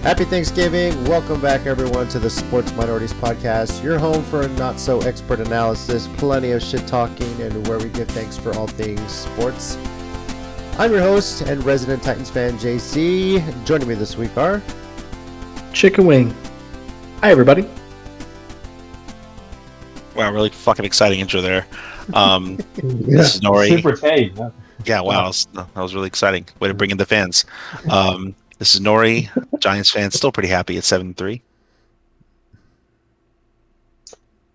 Happy Thanksgiving. Welcome back, everyone, to the Sports Minorities Podcast, your home for not-so-expert analysis, plenty of shit-talking, and where we give thanks for all things sports. I'm your host and resident Titans fan, JC. Joining me this week are... Chicken Wing. Hi, everybody. Wow, really fucking exciting intro there. This is Nori. Super tame. Yeah, wow, that was really exciting. Way to bring in the fans. This is Nori, Giants fan, still pretty happy at 7-3.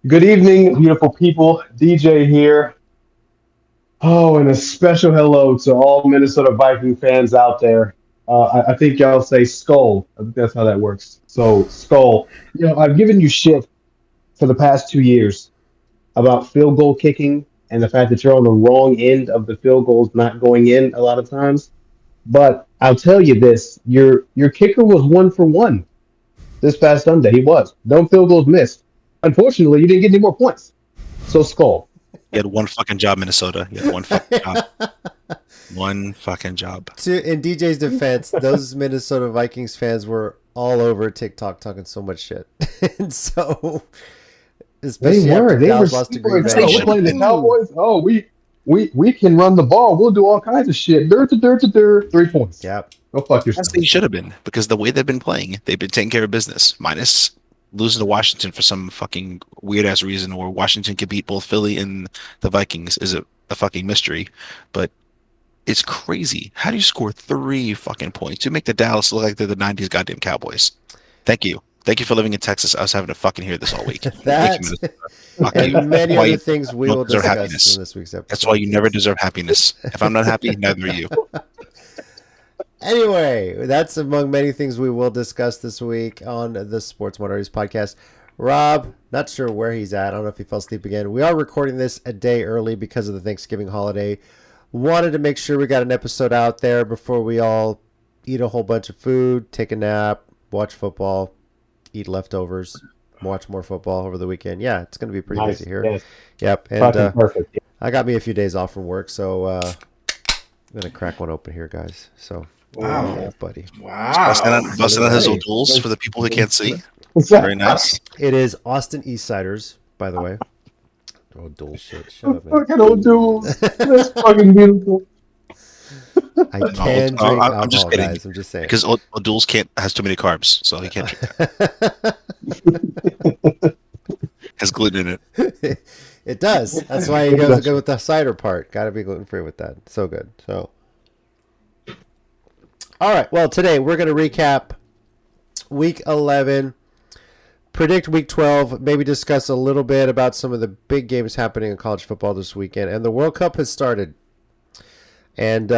Good evening, beautiful people. DJ here. Oh, and a special hello to all Minnesota Viking fans out there. I think y'all say skull. I think that's how that works. So, skull. You know, I've given you shit for the past 2 years about field goal kicking and the fact that you're on the wrong end of the field goals not going in a lot of times. But I'll tell you this, your kicker was 1 for 1 this past Sunday. He was. No field goals missed. Unfortunately, you didn't get any more points. So, skull. You had one fucking job, Minnesota. You had one fucking job. One fucking job. In DJ's defense, those Minnesota Vikings fans were all over TikTok talking so much shit. And so, especially They were. They were lost to Green Bay. we're playing the Cowboys. Oh, we can run the ball. We'll do all kinds of shit. 3 points. Yep. Go fuck yourself. They should have been, because the way they've been playing, they've been taking care of business, minus losing to Washington for some fucking weird-ass reason, where Washington could beat both Philly and the Vikings is a fucking mystery. But it's crazy. How do you score 3 fucking points? You make the Dallas look like they're the 90s goddamn Cowboys. Thank you. Thank you for living in Texas. I was having to fucking hear this all week. That and many other things we will discuss in this week's episode. That's why you never deserve happiness. If I'm not happy, neither are you. Anyway, that's among many things we will discuss this week on the Sports Minorities Podcast. Rob, not sure where he's at. I don't know if he fell asleep again. We are recording this a day early because of the Thanksgiving holiday. Wanted to make sure we got an episode out there before we all eat a whole bunch of food, take a nap, watch football, eat leftovers, watch more football over the weekend. Yeah, it's going to be pretty busy here. Yes. Yep. And perfect. I got me a few days off from work, so I'm going to crack one open here, guys. So, Wow. yeah, buddy. Wow. Busting on his O'Doul's for the people who can't see. Very nice. It is Austin East Ciders, by the way. O'Doul shit. Shut up, man. Fucking O'Doul. That's fucking beautiful. I can drink alcohol, I'm just kidding. guys. I'm just saying. Because O'Doul's has too many carbs, so he can't drink that. Has gluten in it. It does. That's why you guys go with the cider part. Got to be gluten free with that. So good. So, all right. Well, today we're going to recap Week 11, predict Week 12, maybe discuss a little bit about some of the big games happening in college football this weekend. And the World Cup has started. And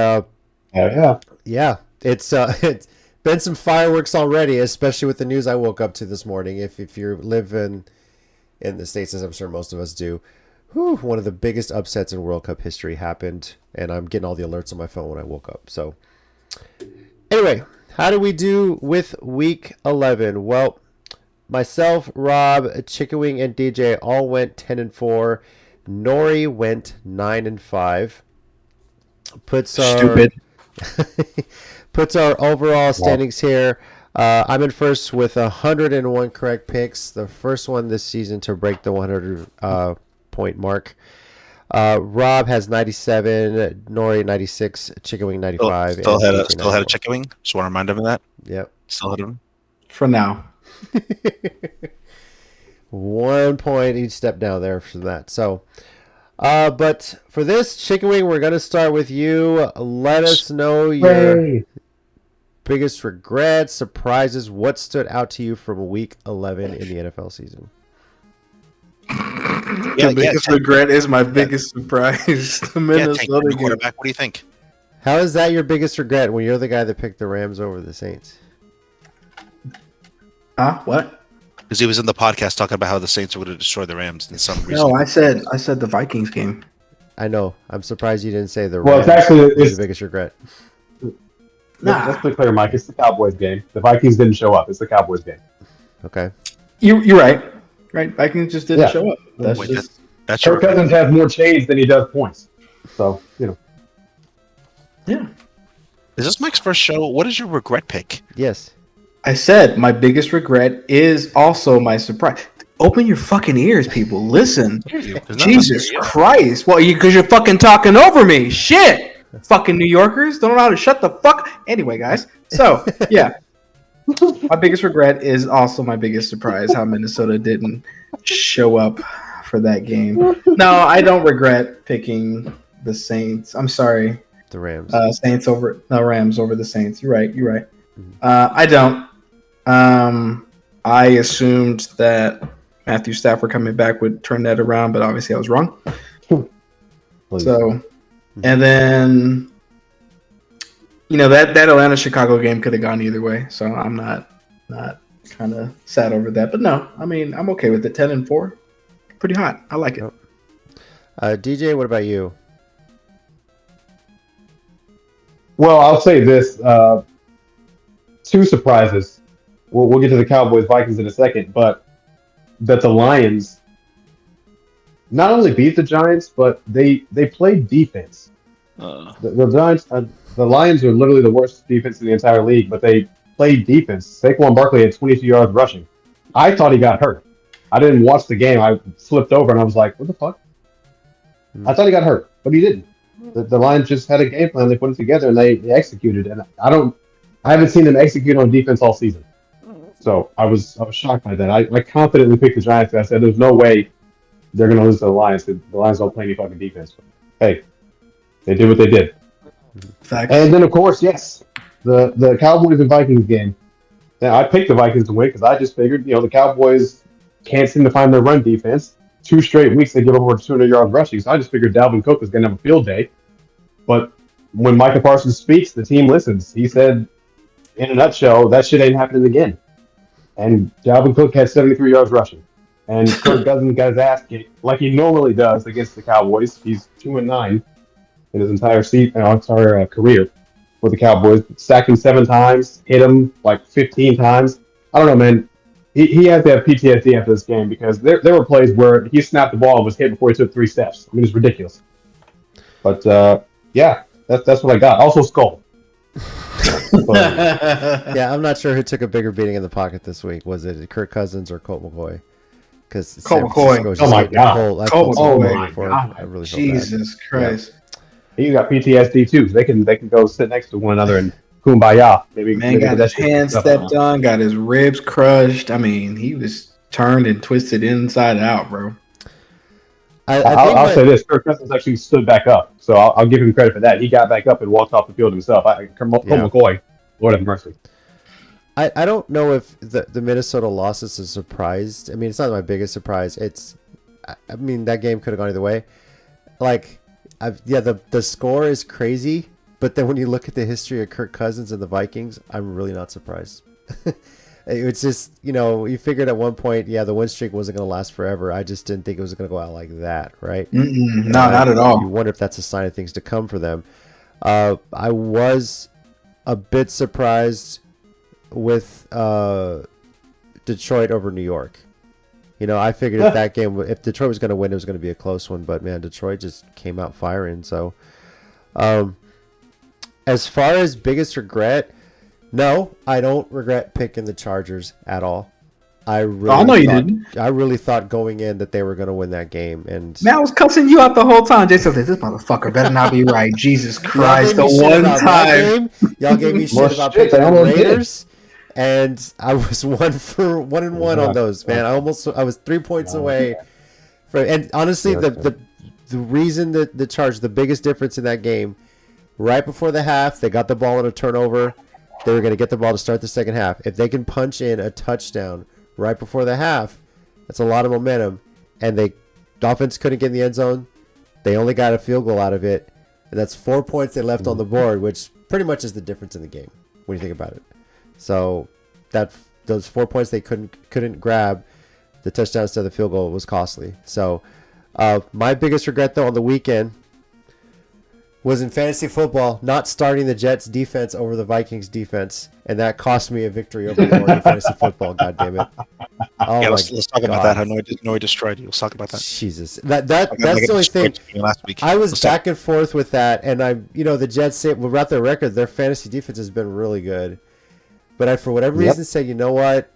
yeah, it's been some fireworks already, especially with the news I woke up to this morning. If you live in the States, as I'm sure most of us do, one of the biggest upsets in World Cup history happened, and I'm getting all the alerts on my phone when I woke up. So anyway, how do we do with Week 11? Well, myself, Rob, Chicken Wing, and DJ all went 10-4. Nori went 9-5. Puts our overall standings here. I'm in first with 101 correct picks, the first one this season to break the 100 point mark. Rob has 97, Nori 96, Chicken Wing 95. Still had a Chicken Wing. Just want to remind him of that. Yep. Still had him. For now. 1 point each step down there from that. So, but for this, Chicken Wing, we're going to start with you. Let us know your biggest regrets, surprises, what stood out to you from Week 11 in the NFL season. The biggest regret is my biggest surprise. The Minnesota game. Quarterback. What do you think? How is that your biggest regret when you're the guy that picked the Rams over the Saints? Huh? What? Because he was in the podcast talking about how the Saints would have destroyed the Rams in some reason. No, I said the Vikings game. I know. I'm surprised you didn't say the Rams. Well, it's actually the biggest regret. Let's be clear, Mike. It's the Cowboys game. The Vikings didn't show up. It's the Cowboys game. Okay. You're right. Right, Vikings just didn't show up. That's Kirk Cousins has more chains than he does points. So, Yeah. Is this Mike's first show? What is your regret pick? Yes. I said my biggest regret is also my surprise. Open your fucking ears, people. Listen. Jesus Christ. Well, because you're fucking talking over me. Shit. Fucking New Yorkers don't know how to shut the fuck. Anyway, guys. So, yeah. My biggest regret is also my biggest surprise how Minnesota didn't show up for that game. No, I don't regret picking the Saints. I'm sorry. The Rams. Rams over the Saints. You're right. I don't. I assumed that Matthew Stafford coming back would turn that around, but obviously I was wrong. So, and then, that Atlanta-Chicago game could have gone either way. So I'm not kind of sad over that. But no, I mean, I'm okay with it. 10-4, pretty hot. I like it. DJ, what about you? Well, I'll say this: 2 surprises. We'll get to the Cowboys Vikings in a second, but that the Lions not only beat the Giants, but they played defense. The Giants, the Lions are literally the worst defense in the entire league, but they played defense. Saquon Barkley had 22 yards rushing. I thought he got hurt. I didn't watch the game. I flipped over and I was like, "What the fuck?" I thought he got hurt, but he didn't. The Lions just had a game plan. They put it together and they executed. And I haven't seen them execute on defense all season. So I was shocked by that. I confidently picked the Giants. I said, "There's no way they're going to lose to the Lions. The Lions don't play any fucking defense." But, hey, they did what they did. Facts. And then, of course, yes, the Cowboys and Vikings game. Now, I picked the Vikings to win because I just figured, the Cowboys can't seem to find their run defense. 2 straight weeks they give over 200 yards rushing. So I just figured Dalvin Cook was going to have a field day. But when Micah Parsons speaks, the team listens. He said, in a nutshell, that shit ain't happening again. And Dalvin Cook had 73 yards rushing. And Kirk Cousins got his ass kicked like he normally does against the Cowboys. He's 2-9 in his entire career with the Cowboys. Sacked him 7 times, hit him like 15 times. I don't know, man. He has to have PTSD after this game because there were plays where he snapped the ball and was hit before he took 3 steps. I mean, it's ridiculous. But, yeah, that's what I got. Also, Skull. Yeah, I'm not sure who took a bigger beating in the pocket this week. Was it Kirk Cousins or Colt McCoy? Because Colt McCoy. Oh my God. Colt McCoy. I really felt Jesus Christ. He got PTSD too. So they can go sit next to one another and kumbaya. Maybe Got his hand stepped on, got his ribs crushed. I mean, he was turned and twisted inside out, bro. I'll say this: Kirk Cousins actually stood back up, so I'll give him credit for that. He got back up and walked off the field himself. Colt McCoy, Lord have mercy. I don't know if the Minnesota loss is a surprise. I mean, it's not my biggest surprise. I mean, that game could have gone either way. Like, the score is crazy, but then when you look at the history of Kirk Cousins and the Vikings, I'm really not surprised. It's just, you figured at one point, the win streak wasn't going to last forever. I just didn't think it was going to go out like that, right? No, not at all. You wonder if that's a sign of things to come for them. I was a bit surprised with Detroit over New York. I figured if Detroit was going to win, it was going to be a close one. But, man, Detroit just came out firing. So, as far as biggest regret, no, I don't regret picking the Chargers at all. I really thought going in that they were going to win that game. And man, I was cussing you out the whole time. Jason said, "This motherfucker better not be right." Jesus Christ, the one time y'all gave me shit about picking the Raiders. And I was 1-1 on those, man. I was 3 points away. And honestly, the reason that the Chargers, the biggest difference in that game, right before the half, they got the ball in a turnover. They were going to get the ball to start the second half. If they can punch in a touchdown right before the half, that's a lot of momentum. And the offense couldn't get in the end zone. They only got a field goal out of it. And that's 4 points they left on the board, which pretty much is the difference in the game when you think about it. So those 4 points they couldn't grab, the touchdown instead of the field goal was costly. So my biggest regret though on the weekend was in fantasy football not starting the Jets defense over the Vikings defense, and that cost me a victory over Lord in fantasy football. God damn it! Oh let's talk about that. How Noah destroyed you. Let's talk about that. Jesus, that's the only thing. Last week. I was back and forth with that, and the Jets say, well, throughout their record, their fantasy defense has been really good. But I, for whatever Yep. reason, say, you know what?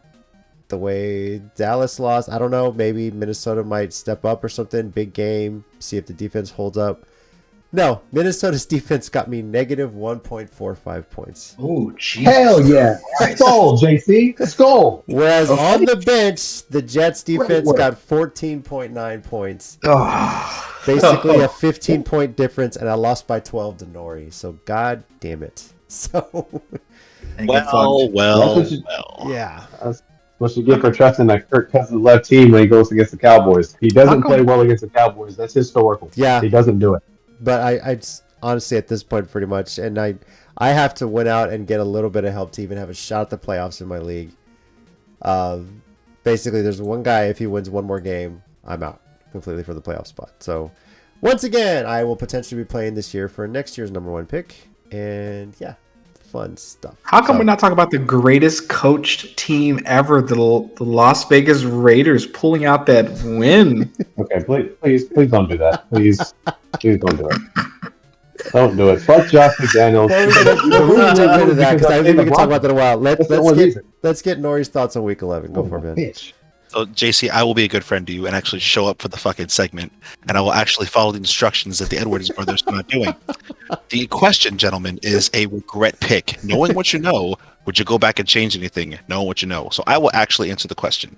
The way Dallas lost, I don't know. Maybe Minnesota might step up or something. Big game. See if the defense holds up. No, Minnesota's defense got me negative 1.45 points. Oh, jeez. Hell yeah. Skull, JC. Skull. Whereas Okay. on the bench, the Jets defense work. got 14.9 points. Oh. Basically a 15-point difference, and I lost by 12 to Nori. So god damn it. So Well. yeah. That's what you get for trusting that Kirk Cousins left team when he goes against the Cowboys. He doesn't How come- play well against the Cowboys. That's historical. Yeah. He doesn't do it. But I just, honestly at this point pretty much, and I have to win out and get a little bit of help to even have a shot at the playoffs in my league. Basically there's one guy, if he wins one more game, I'm out completely for the playoff spot. So once again, I will potentially be playing this year for next year's number 1 pick, and yeah, fun stuff. How come So- we're not talking about the greatest coached team ever, the Las Vegas Raiders pulling out that win? Okay, please don't do that. Please don't do it. Don't do it. Fuck Josh McDaniels. We're gonna jump into that because I think we can talk about that in a while. That's the only reason. Let's get Nori's thoughts on Week 11. Go for it, man. Bitch. So, JC, I will be a good friend to you and actually show up for the fucking segment, and I will actually follow the instructions that the Edwards brothers are not doing. The question, gentlemen, is a regret pick. Knowing what you know, would you go back and change anything? Knowing what you know. So I will actually answer the question.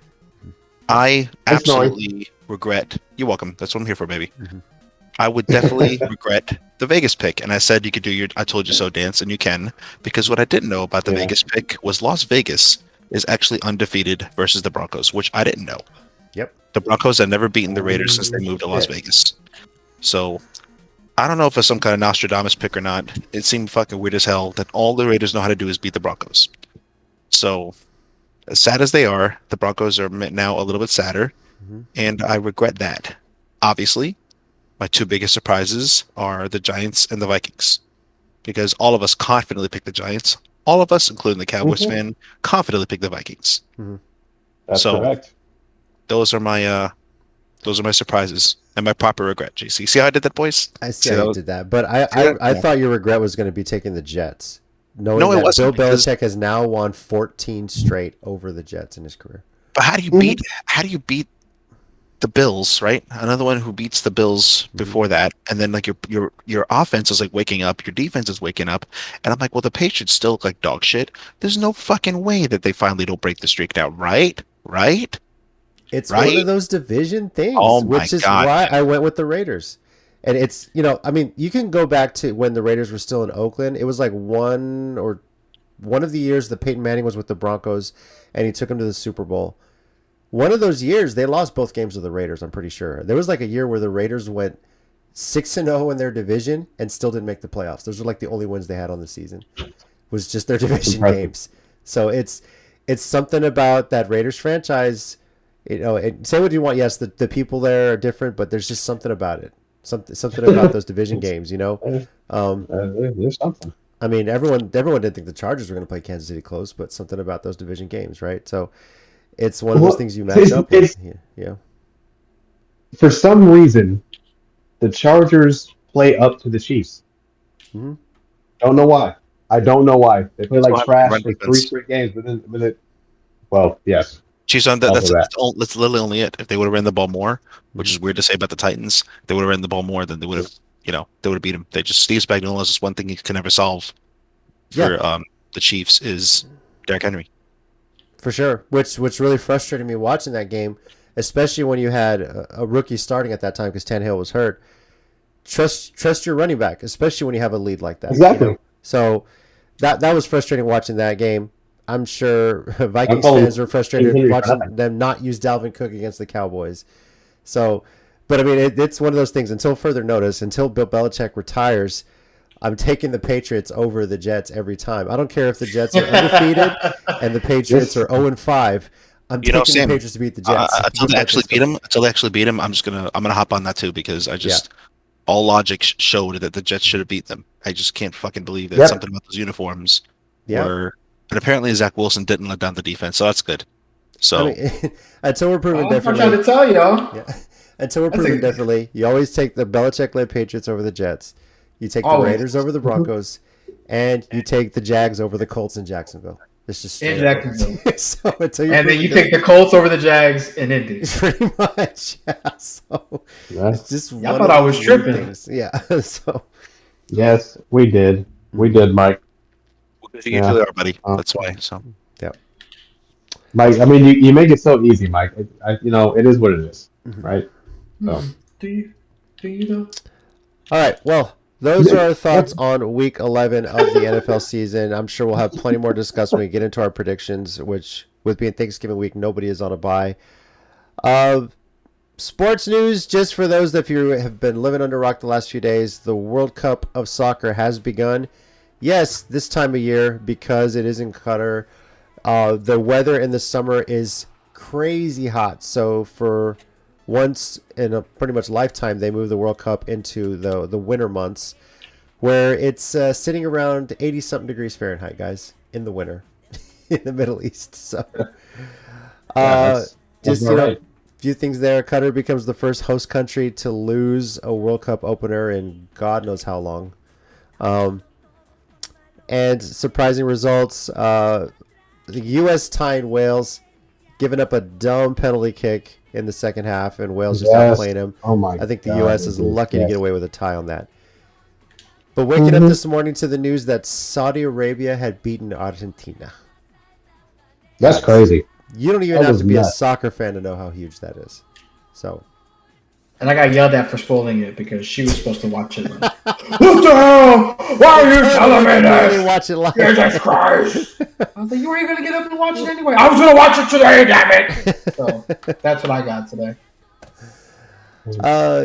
I Thanks, Nori. absolutely regret. You're welcome. That's what I'm here for, baby. Mhm. I would definitely regret the Vegas pick. And I said you could do your I told you so dance, and you can. Because what I didn't know about the Yeah. Vegas pick was Las Vegas is actually undefeated versus the Broncos, which I didn't know. Yep. The Broncos have never beaten the Raiders since they moved to Las Yes. Vegas. So I don't know if it's some kind of Nostradamus pick or not. It seemed fucking weird as hell that all the Raiders know how to do is beat the Broncos. So as sad as they are, the Broncos are now a little bit sadder, Mhm. and I regret that. Obviously, my two biggest surprises are the Giants and the Vikings, because all of us confidently picked the Giants. All of us, including the Cowboys Mhm. fan, confidently picked the Vikings. That's So- correct. Those are my surprises and my proper regret. JC, see how I did that, boys? I See see how that you was- did that, but I Yeah. thought your regret was going to be taking the Jets, knowing No, it that wasn't, Bill because- Belichick has now won 14 straight over the Jets in his career. But how do you beat the Bills, right? Another one who beats the Bills before that, and then like your offense is like waking up, your defense is waking up, and I'm like, well, the Patriots still look like dog shit. There's no fucking way that they finally don't break the streak now, right? Right? It's one Right? of those division things, Oh my which is God. why I went with the Raiders. And it's, I mean, you can go back to when the Raiders were still in Oakland. It was like one of the years that Peyton Manning was with the Broncos and he took them to the Super Bowl. One of those years, they lost both games to the Raiders, I'm pretty sure. There was like a year where the Raiders went 6-0 in their division and still didn't make the playoffs. Those were like the only wins they had on the season. Was just their division Impressive. games. So it's something about that Raiders franchise. Say what you want. Yes, the people there are different, but there's just something about it. Something about those division games. There's something. I mean, everyone didn't think the Chargers were going to play Kansas City close, but something about those division games, right? So it's one of those Well, things you match up with. Yeah. For some reason, the Chargers play up to the Chiefs. Mhm. Don't know why. I don't know why. They play like Well, trash run for defense. 3 straight games, but it. Well, yes. Chiefs on that. Also That's literally only it. If they would have ran the ball more, which is weird to say about the Titans, if they would have ran the ball more, then they would have, they would have beat them. They just Steve Spagnuolo is one thing he can never solve for the Chiefs is Derrick Henry. For sure, which really frustrated me watching that game, especially when you had a rookie starting at that time because Tannehill was hurt. Trust your running back, especially when you have a lead like that. Exactly. So that was frustrating watching that game. I'm sure Vikings calling fans were frustrated Henry watching nothing. them not use Dalvin Cook against the Cowboys. So, but I mean, it's one of those things. Until further notice, until Bill Belichick retires, I'm taking the Patriots over the Jets every time. I don't care if the Jets are undefeated and the Patriots are 0-5. I'm taking Sam, the Patriots to beat the Jets. Until they actually beat him, I'm gonna hop on that too because I just all logic showed that the Jets should have beat them. I just can't fucking believe that Yep. something about those uniforms Yeah. were. And apparently Zach Wilson didn't let down the defense, so that's good. So I mean, until we're proven I'm trying differently. to tell y'all. Yeah. Until we're That's proven a- differently, you always take the Belichick-led Patriots over the Jets. You take the Always. Raiders over the Broncos, and you take the Jags over the Colts in Jacksonville. It's just In straight up. Jacksonville. So until you And then prove you it pick the Colts over the Jags in Indy. pretty much. Yeah. So Yes, it's just Y'all one thought of I those was weird tripping. things. Yeah. So yes, we did. We did, Mike. You Yeah. usually are, buddy. That's why. So Mike, I mean, you make it so easy, Mike. It is what it is, right? So. Do you though? all right. Well, those are our thoughts Yeah. on week 11 of the NFL season. I'm sure we'll have plenty more to discuss when we get into our predictions, which with being Thanksgiving week, nobody is on a bye. Sports news, just for those that you have been living under a rock the last few days, the World Cup of Soccer has begun. Yes, this time of year, because it is in Qatar, the weather in the summer is crazy hot. So for once in a pretty much lifetime, they moved the World Cup into the winter months, where it's sitting around 80-something degrees Fahrenheit, guys, in the winter in the Middle East. So That's just, all right. few things there. Qatar becomes the first host country to lose a World Cup opener in God knows how long. And surprising results, the U.S. tying Wales, giving up a dumb penalty kick in the second half, and Wales just outplaying him. Oh my! I think the God, U.S. is lucky to yes. get away with a tie on that. But waking up this morning to the news that Saudi Arabia had beaten Argentina. That's crazy. You don't even That have was to be a nuts. soccer fan to know how huge that is. So, And I got yelled at for spoiling it because she was supposed to watch it. What the hell? Why are you telling me really this? watch it live. Jesus Christ! I was like, you weren't going to get up and watch it anyway. I was going to watch it today, damn it! So that's what I got today.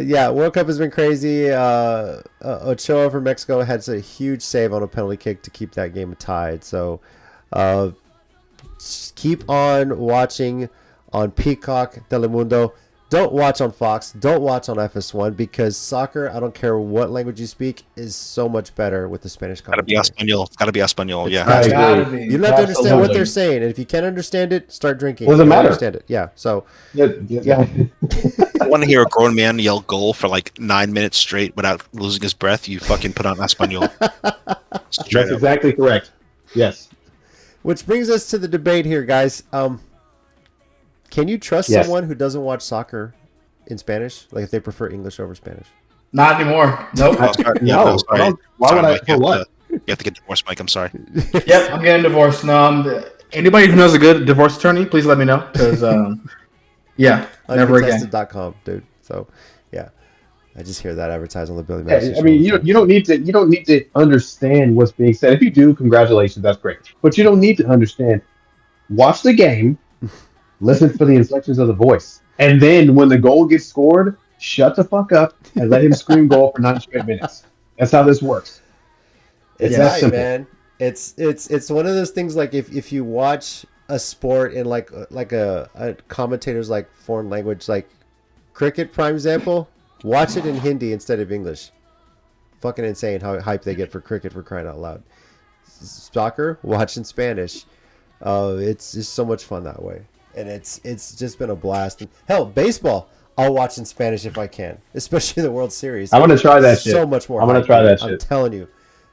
Yeah, World Cup has been crazy. Ochoa from Mexico had a huge save on a penalty kick to keep that game tied. So, just keep on watching on Peacock, Telemundo. Don't watch on Fox. Don't watch on FS1 because soccer, I don't care what language you speak, is so much better with the Spanish gotta be commentary. Espanol. Gotta be Espanol. Yeah. It's I Gotta agree. be. You don't have to understand what Absolutely. they're saying, and if you can't understand it, start drinking. Doesn't You'll matter. Understand it, yeah. So Yeah. I want to hear a grown man yell goal for like 9 minutes straight without losing his breath. You fucking put on Espanol. Straight That's up. exactly correct. Yes. which brings us to the debate here, guys. Can you trust Yes. someone who doesn't watch soccer in Spanish? Like if they prefer English over Spanish? Not anymore. Nope. Oh, sorry. Yeah, No, no, sorry. I don't- why Sorry, would I- Mike, for what? You have to get divorced, Mike. I'm sorry. Yep, I'm getting divorced. No, anybody who knows a good divorce attorney, please let me know. Because, yeah, never again. Uncontested.com, dude. So, yeah. I just hear that advertised on the Billy Yeah, Madison I mean, show. you don't need to understand what's being said. If you do, congratulations, that's great. But you don't need to understand. Watch the game, listen for the inflections of the voice, and then when the goal gets scored, shut the fuck up and let him scream goal for 9 straight minutes. That's how this works. It's that right, simple. man. It's one of those things like if you watch a sport in like a commentator's like foreign language, like cricket, prime example, watch it in Hindi instead of English. Fucking insane how hype they get for cricket, for crying out loud. Soccer, watch in Spanish. It's just so much fun that way, and it's just been a blast. And hell, baseball, I'll watch in Spanish if I can, especially the World Series. I'm gonna try that shit. So much more. I'm gonna hype, try dude. that I'm shit. telling you.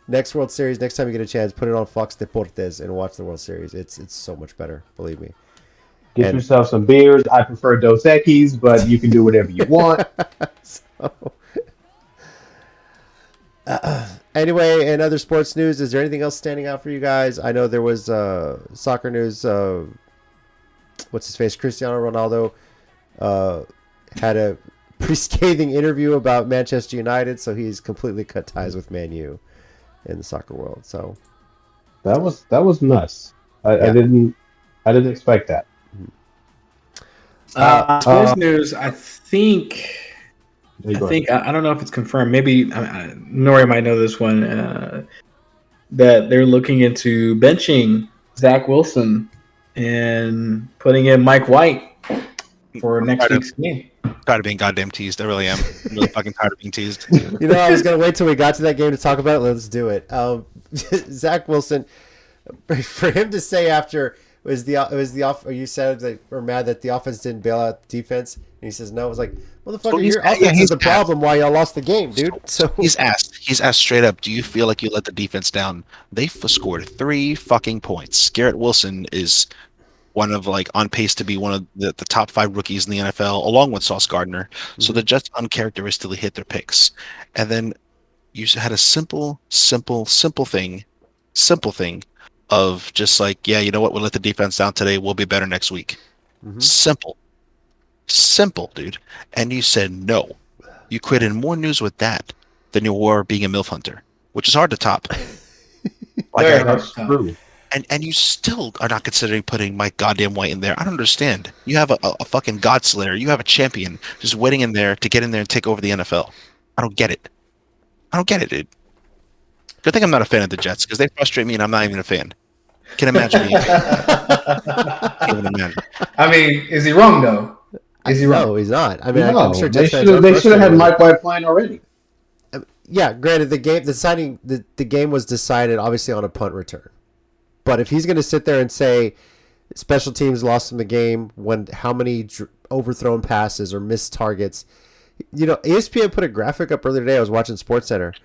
Next World Series, next time you get a chance, put it on Fox Deportes and watch the World Series. It's so much better, believe me. Get And- yourself some beers. I prefer Dos Equis, but you can do whatever you want. So, anyway, in other sports news, is there anything else standing out for you guys? I know there was soccer news. What's his face? Cristiano Ronaldo had a pretty scathing interview about Manchester United, so he's completely cut ties with Man U in the soccer world. So That was nuts. I Yeah. didn't expect that. Sports news, I think There you go. I don't know if it's confirmed. Maybe Nori might know this one. That they're looking into benching Zach Wilson and putting in Mike White for next Tired of- week's game. Tired of being goddamn teased. I really am. I'm really fucking tired of being teased. you know, I was gonna wait till we got to that game to talk about it. Let's do it. Zach Wilson, for him to say after you said that we're mad that the offense didn't bail out the defense. And he says no. I was like, motherfucker, So your offense is the problem why y'all lost the game, dude. So he's asked straight up, do you feel like you let the defense down? They scored 3 fucking points. Garrett Wilson is one of like on pace to be one of the top 5 rookies in the NFL, along with Sauce Gardner. So the Jets uncharacteristically hit their picks. And then you had a simple thing of just like, yeah, you know what? We'll let the defense down today. We'll be better next week. Simple, dude. And you said no. You created more news with that than you were being a MILF hunter, which is hard to top. That's true. And you still are not considering putting Mike goddamn White in there. I don't understand. You have a fucking God Slayer. You have a champion just waiting in there to get in there and take over the NFL. I don't get it. Dude. Good thing I'm not a fan of the Jets because they frustrate me and I'm not even a fan. Can imagine being Can't even imagine. I mean, is he wrong though? Is he wrong? No, he's not. I mean, No, I'm sure they Jets fans are should have frustrated had with Mike White playing already. Yeah, granted, the game was decided obviously on a punt return. But if he's going to sit there and say special teams lost him the game when how many overthrown passes or missed targets, you know, ESPN put a graphic up earlier today. I was watching SportsCenter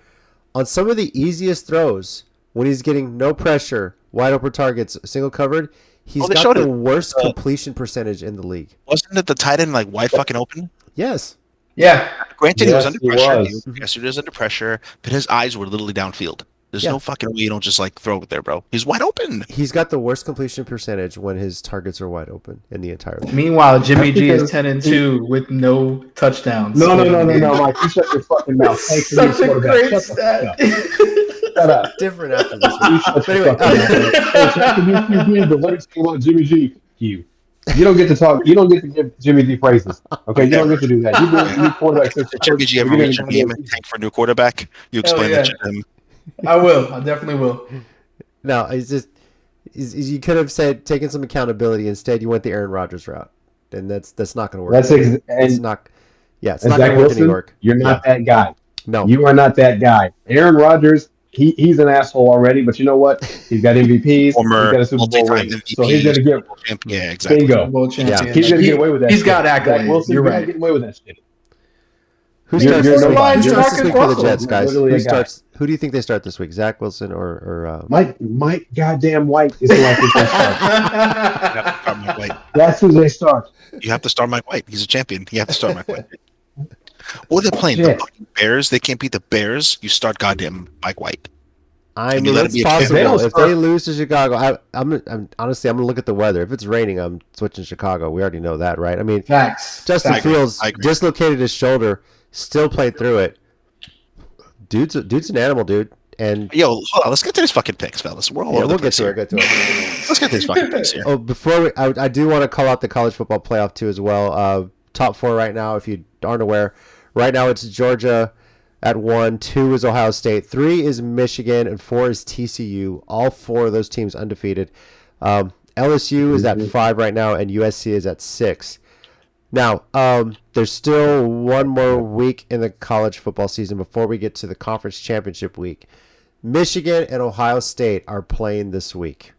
on some of the easiest throws when he's getting no pressure, wide open targets, single covered. He's got the worst completion percentage in the league. Wasn't it the tight end like wide fucking open? Yes. Yeah. Granted, he was under pressure. Was. He was under pressure, but his eyes were literally downfield. There's no fucking way you don't just like throw it there, bro. He's wide open. He's got the worst completion percentage when his targets are wide open in the entire league. Meanwhile, Jimmy G is 10-2 with no touchdowns. No, Mike. You shut your fucking mouth. Thanks for Such a great stat. Shut up. Different after this You week. shut But your anyway, fucking mouth. But let me talk about Jimmy G. You don't get to talk. You don't get to give Jimmy G praises. Okay, you don't get to do that. You bring new quarterback. Jimmy G ever reach your game and tank for a new quarterback? You explain that to him. I will. I definitely will. no, it's just you could have taken some accountability. Instead, you went the Aaron Rodgers route, and that's not going to work. It's not. Yeah, it's not going to work in New York. You're not that guy. No, you are not that guy. Aaron Rodgers. He's an asshole already, but you know what? He's got MVPs. Former he's got a Super Bowl ring. MVP, So he's going to get yeah, exactly. bingo. Yeah. He's going to get away with that. He's got accolades. Zach Wilson's You're gonna right. get away with that shit. who You're- starts you're this week? nobody. Who You're starts this week for the Russell. Jets, guys? Literally Who a guy. starts? Who do you think they start this week? Zach Wilson or Mike goddamn White is who I think they start. You have to start Mike White. That's who they start. You have to start Mike White. He's a champion. You have to start Mike White. What are they playing? The Shit. fucking Bears? They can't beat the Bears. You start goddamn Mike White. I And you mean, let it it's be a possible. champion. If they lose to Chicago, I'm honestly, I'm gonna look at the weather. If it's raining, I'm switching Chicago. We already know that, right? I mean, Facts. Justin I agree. Fields I agree. dislocated his shoulder, still played through it. Dude's an animal, dude. And Yo, hold on. Let's get to these fucking picks, fellas. We're all yeah, over the we'll get place to here. it. Get to it. Let's get to these fucking picks here. Oh, before I do want to call out the college football playoff too as well. Top 4 right now, if you aren't aware, right now it's Georgia at 1, 2 is Ohio State, 3 is Michigan, and 4 is TCU. All 4 of those teams undefeated. LSU is at 5 right now, and USC is at 6. Now, there's still one more week in the college football season before we get to the conference championship week. Michigan and Ohio State are playing this week.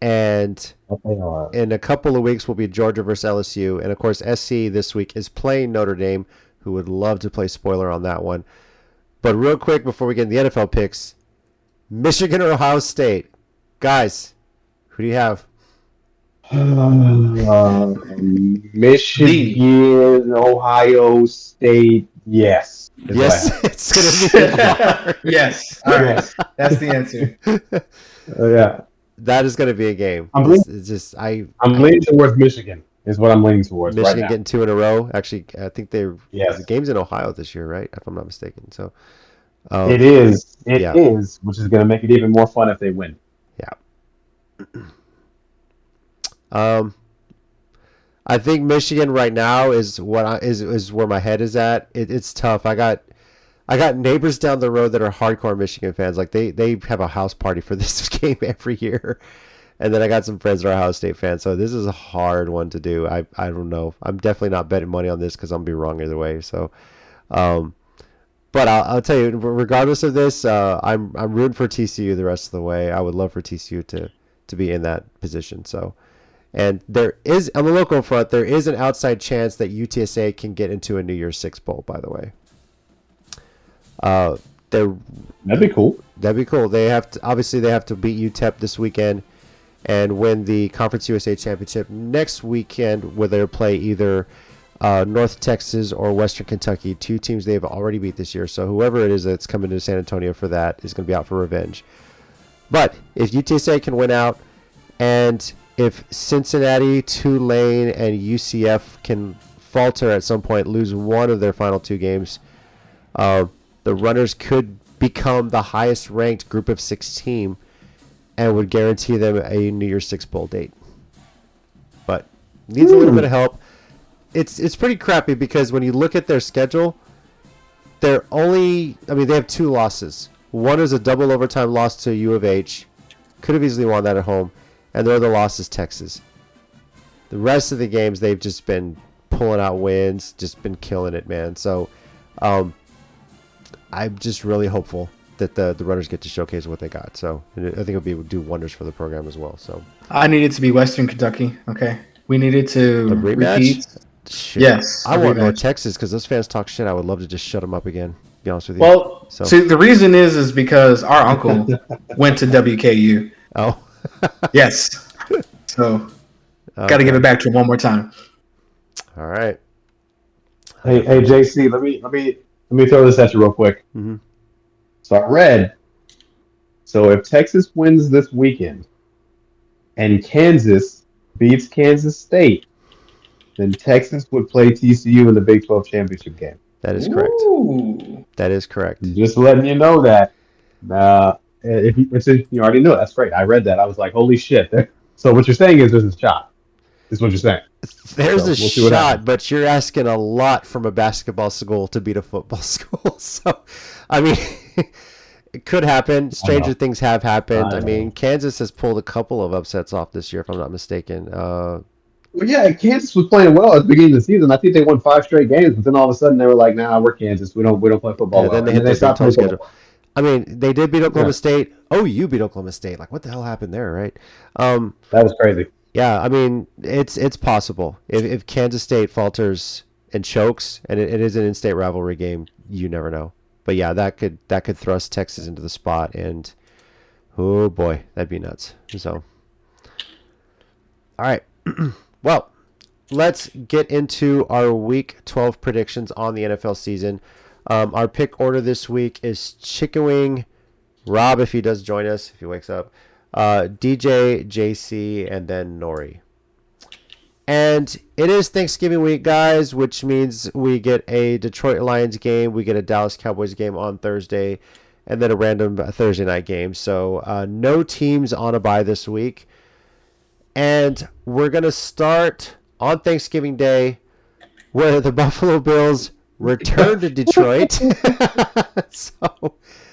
And in a couple of weeks will be Georgia versus LSU. And, of course, SC this week is playing Notre Dame, who would love to play spoiler on that one. But real quick, before we get in the NFL picks, Michigan or Ohio State? Guys, who do you have? Michigan, Ohio State, yes. Yes, it's going to be hard. Yes. All right. That's the answer. Yeah. That is going to be a game. I'm It's just I'm leaning towards Michigan. Is what I'm leaning towards Michigan right now. getting 2 in a row. Actually, I think Yes. the game's in Ohio this year, right? If I'm not mistaken. So It is. It yeah. is, which is going to make it even more fun if they win. I think Michigan right now is is where my head is at. It's tough. I got neighbors down the road that are hardcore Michigan fans. Like they have a house party for this game every year. And then I got some friends that are Ohio State fans. So this is a hard one to do. I don't know. I'm definitely not betting money on this because I'm gonna be wrong either way. So, but I'll tell you, regardless of this, I'm rooting for TCU the rest of the way. I would love for TCU to be in that position. So, And there is, on the local front, there is an outside chance that UTSA can get into a New Year's Six Bowl, by the way. That'd be cool. That'd be cool. They have to, obviously they have to beat UTEP this weekend and win the Conference USA Championship next weekend, where they'll play either North Texas or Western Kentucky, two teams they've already beat this year. So whoever it is that's coming to San Antonio for that is going to be out for revenge. But if UTSA can win out, and if Cincinnati, Tulane, and UCF can falter at some point, lose one of their final two games, the Runners could become the highest ranked group of 6 team and would guarantee them a New Year's Six Bowl date. But needs a little bit of help. It's pretty crappy because when you look at their schedule, they have 2 losses. One is a double overtime loss to U of H. Could have easily won that at home. And their other loss is Texas. The rest of the games, they've just been pulling out wins, just been killing it, man. So I'm just really hopeful that the Runners get to showcase what they got. So I think it would do wonders for the program as well. So I need it to be Western Kentucky. Okay, we needed to the rematch. repeat. Shit. Yes, I a want North rematch. Texas because those fans talk shit. I would love to just shut them up again. To be honest with you. Well, So- see, the reason is because our uncle went to WKU. Oh, Yes, so got to give it back to him one more time. all right. Hey, JC, let me throw this at you real quick. Mm-hmm. So I read. So if Texas wins this weekend and Kansas beats Kansas State, then Texas would play TCU in the Big 12 championship game. That is correct. Ooh. That is correct. Just letting you know that. If you already know, that's great. I read that. I was like, holy shit. So what you're saying is there's a shot. Is what you're saying. There's So a we'll see what shot, happens. but you're asking a lot from a basketball school to beat a football school. So, I mean, it could happen. Stranger things have happened. I I know. mean, Kansas has pulled a couple of upsets off this year, if I'm not mistaken. Well, yeah, Kansas was playing well at the beginning of the season. I think they won 5 straight games, but then all of a sudden they were like, "Nah, we're Kansas. We don't play football." Yeah, well." then they And hit their Big stopped 12 playing schedule. football. I mean, they did beat Oklahoma Yeah. State. OU beat Oklahoma State. Like, what the hell happened there, right? That was crazy. Yeah, I mean, it's possible. If Kansas State falters and chokes, and it is an in-state rivalry game, you never know. But yeah, that could thrust Texas into the spot, and oh boy, that'd be nuts. So, all right, well, let's get into our Week 12 predictions on the NFL season. Our pick order this week is Chicken Wing, Rob, if he does join us, if he wakes up, DJ, JC, and then Nori. And it is Thanksgiving week, guys, which means we get a Detroit Lions game, we get a Dallas Cowboys game on Thursday, and then a random Thursday night game. So no teams on a bye this week. And we're going to start on Thanksgiving Day, where the Buffalo Bills return to Detroit. So,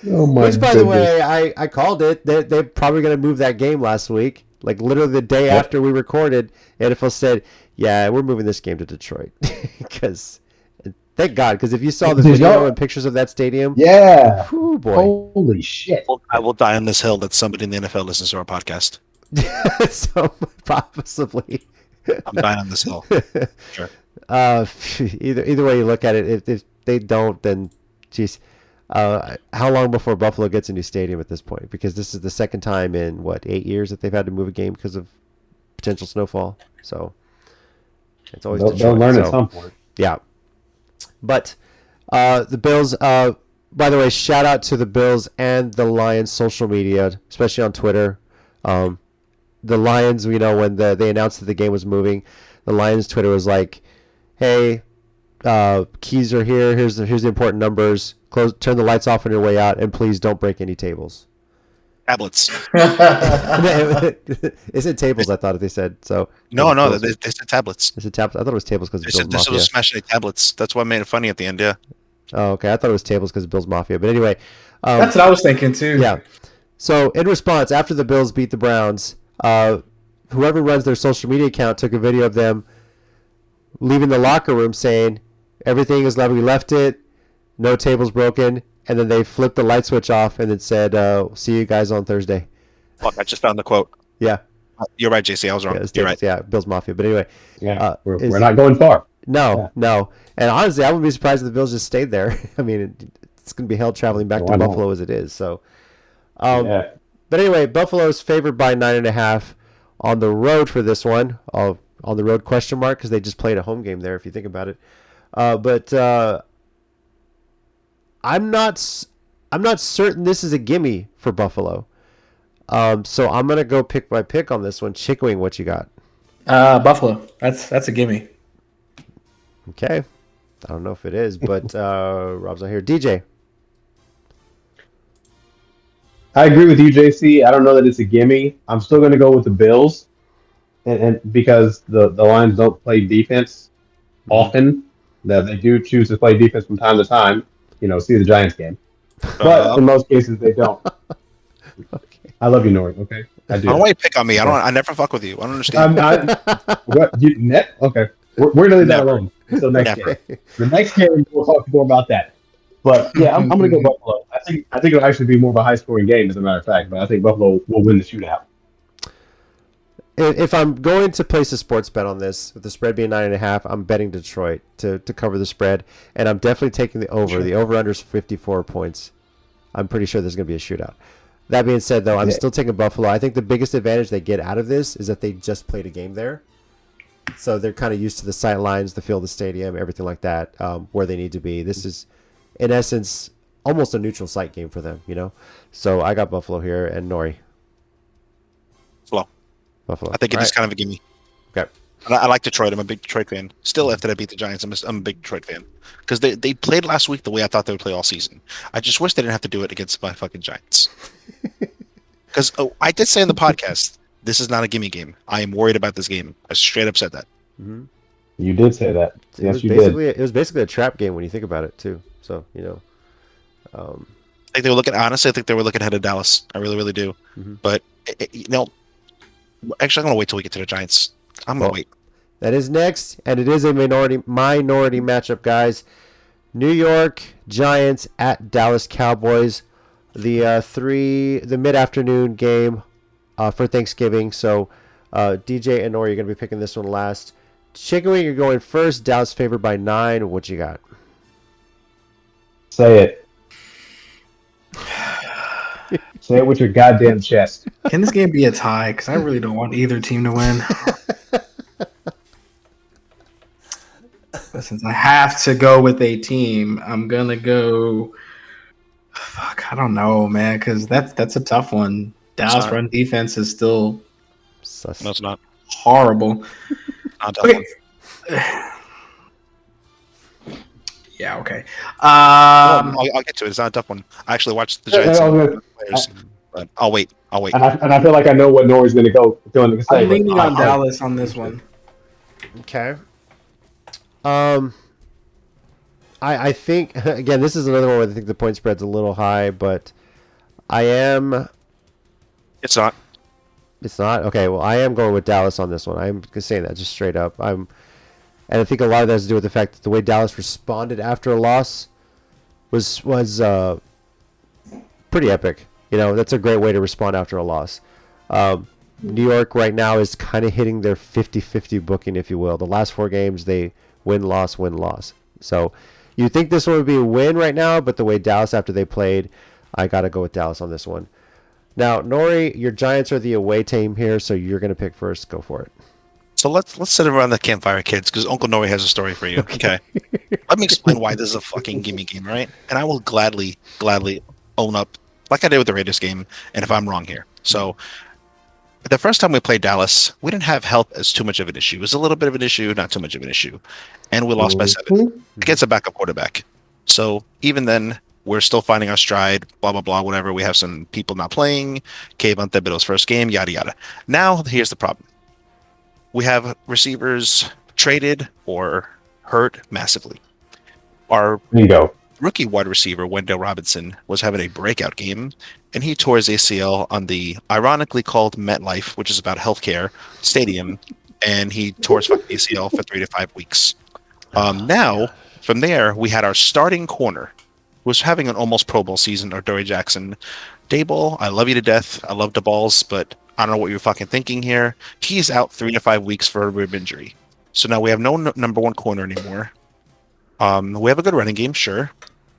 Oh my which, by the way, I called it. They're probably going to move that game last week. Like, literally the day after we recorded, NFL said, yeah, we're moving this game to Detroit. Because, thank God, because if you saw the Did video y'all- and pictures of that stadium, Yeah. whew, boy. Holy shit. I will die on this hill that somebody in the NFL listens to our podcast. So, possibly. I'm dying on this hill. Sure. Either way you look at it, if they don't, then, geez, how long before Buffalo gets a new stadium at this point? Because this is the second time in, 8 years that they've had to move a game because of potential snowfall. So it's always They'll Detroit, learn at so, some point. yeah. But the Bills, by the way, shout out to the Bills and the Lions social media, especially on Twitter. The Lions, when they announced that the game was moving, the Lions Twitter was like, hey, keys are here. Here's the important numbers. Turn the lights off on your way out, and please don't break any tables. Tablets. Is it tables? I thought they said so. No, Bills- they said tablets. Is it tablets? I thought it was tables because They of said Bills this Mafia. was smashing tablets. That's why I made it funny at the end. Yeah. Oh, okay. I thought it was tables because of Bills Mafia. But anyway, That's what I was thinking too. yeah. So in response, after the Bills beat the Browns, whoever runs their social media account took a video of them leaving the locker room saying, everything is like we left it, no tables broken, and then they flipped the light switch off and then said, see you guys on Thursday. Fuck, I just found the quote. Yeah. You're right, JC. I was wrong. Yeah, You're right. yeah, Bills Mafia. But anyway, Yeah, is- we're not going far. no, no. And honestly, I wouldn't be surprised if the Bills just stayed there. I mean, it's going to be hell traveling back Why to not? Buffalo as it is. So, Yeah. but anyway, Buffalo's favored by 9.5 on the road for this one. On the road question mark because they just played a home game there. If you think about it, but I'm not certain this is a gimme for Buffalo. So I'm gonna go pick my pick on this one. Chick Wing, what you got? Buffalo. That's a gimme. Okay, I don't know if it is, but Rob's not here. DJ. I agree with you, JC. I don't know that it's a gimme. I'm still going to go with the Bills, and because the Lions don't play defense often, that they do choose to play defense from time to time. See the Giants game, but in most cases they don't. Okay. I love you, Nori. Okay, I I do. don't want you to pick on me. I never fuck with you. I don't understand. What? Net? Okay, we're going to leave that Never. alone until next Never. game. The next game we'll talk more about that. But yeah, I'm going to go Buffalo. I think it'll actually be more of a high scoring game, as a matter of fact. But I think Buffalo will win the shootout. If I'm going to place a sports bet on this, with the spread being 9.5, I'm betting Detroit to cover the spread, and I'm definitely taking the over. The over/under is 54 points. I'm pretty sure there's going to be a shootout. That being said, though, I'm still taking Buffalo. I think the biggest advantage they get out of this is that they just played a game there, so they're kind of used to the sight lines, the field, the stadium, everything like that, where they need to be. This is, in essence, almost a neutral site game for them, So I got Buffalo here, and Nori. Buffalo. I think All it is right. kind of a gimme. Okay. And I like Detroit. I'm a big Detroit fan. Still, after they beat the Giants, I'm a big Detroit fan because they played last week the way I thought they would play all season. I just wish they didn't have to do it against my fucking Giants. Because I did say in the podcast, this is not a gimme game. I am worried about this game. I straight up said that. Mm-hmm. You did say that. Yes, you did. It was basically a trap game when you think about it too. So I think they were looking. Honestly, I think they were looking ahead of Dallas. I really, really do. Mm-hmm. But actually, I'm gonna wait till we get to the Giants. I'm gonna wait. That is next, and it is a minority matchup, guys. New York Giants at Dallas Cowboys. The mid-afternoon game for Thanksgiving. So DJ and Nori are gonna be picking this one last. Chicken Wing, you're going first. Dallas favored by 9. What you got? Say it. Say it with your goddamn chest. Can this game be a tie? Because I really don't want either team to win. But since I have to go with a team, I'm gonna go. Fuck, I don't know, man, because that's a tough one. Dallas Sorry. run defense is still Sus. No, it's not. horrible. Not that Okay. one. Yeah, okay. I'll get to it. It's not a tough one. I actually watched the Giants players, but I'll wait. And I feel like I know what Nori's going to say. I'm leaning but on Dallas on this one. Okay. I think again this is another one where I think the point spread's a little high, but I am. It's not. It's not okay. Well, I am going with Dallas on this one. I'm saying that just straight up. And I think a lot of that has to do with the fact that the way Dallas responded after a loss was pretty epic. That's a great way to respond after a loss. New York right now is kind of hitting their 50-50 booking, if you will. The last 4 games, they win, loss. So you think this one would be a win right now, but the way Dallas after they played, I got to go with Dallas on this one. Now, Nori, your Giants are the away team here, so you're going to pick first. Go for it. So let's sit around the campfire, kids, because Uncle Nori has a story for you. Okay. Let me explain why this is a fucking gimme game, right? And I will gladly own up, like I did with the Raiders game, and if I'm wrong here. So the first time we played Dallas, we didn't have health as too much of an issue. It was a little bit of an issue, not too much of an issue. And we lost by 7 against a backup quarterback. So even then, we're still finding our stride, blah, blah, blah, whatever. We have some people not playing. Kayvon Thibodeau's first game, yada, yada. Now, here's the problem. We have receivers traded or hurt massively. Our there you go. rookie wide receiver, Wendell Robinson, was having a breakout game, and he tore his ACL on the ironically called MetLife, which is about healthcare, stadium, and he tore his fucking ACL for 3 to 5 weeks. Now, from there, we had our starting corner, who was having an almost Pro Bowl season, or Dory Jackson. Dayball, I love you to death. I love the balls, but I don't know what you're fucking thinking here. He's out 3 to 5 weeks for a rib injury. So now we have no number one corner anymore. We have a good running game, sure,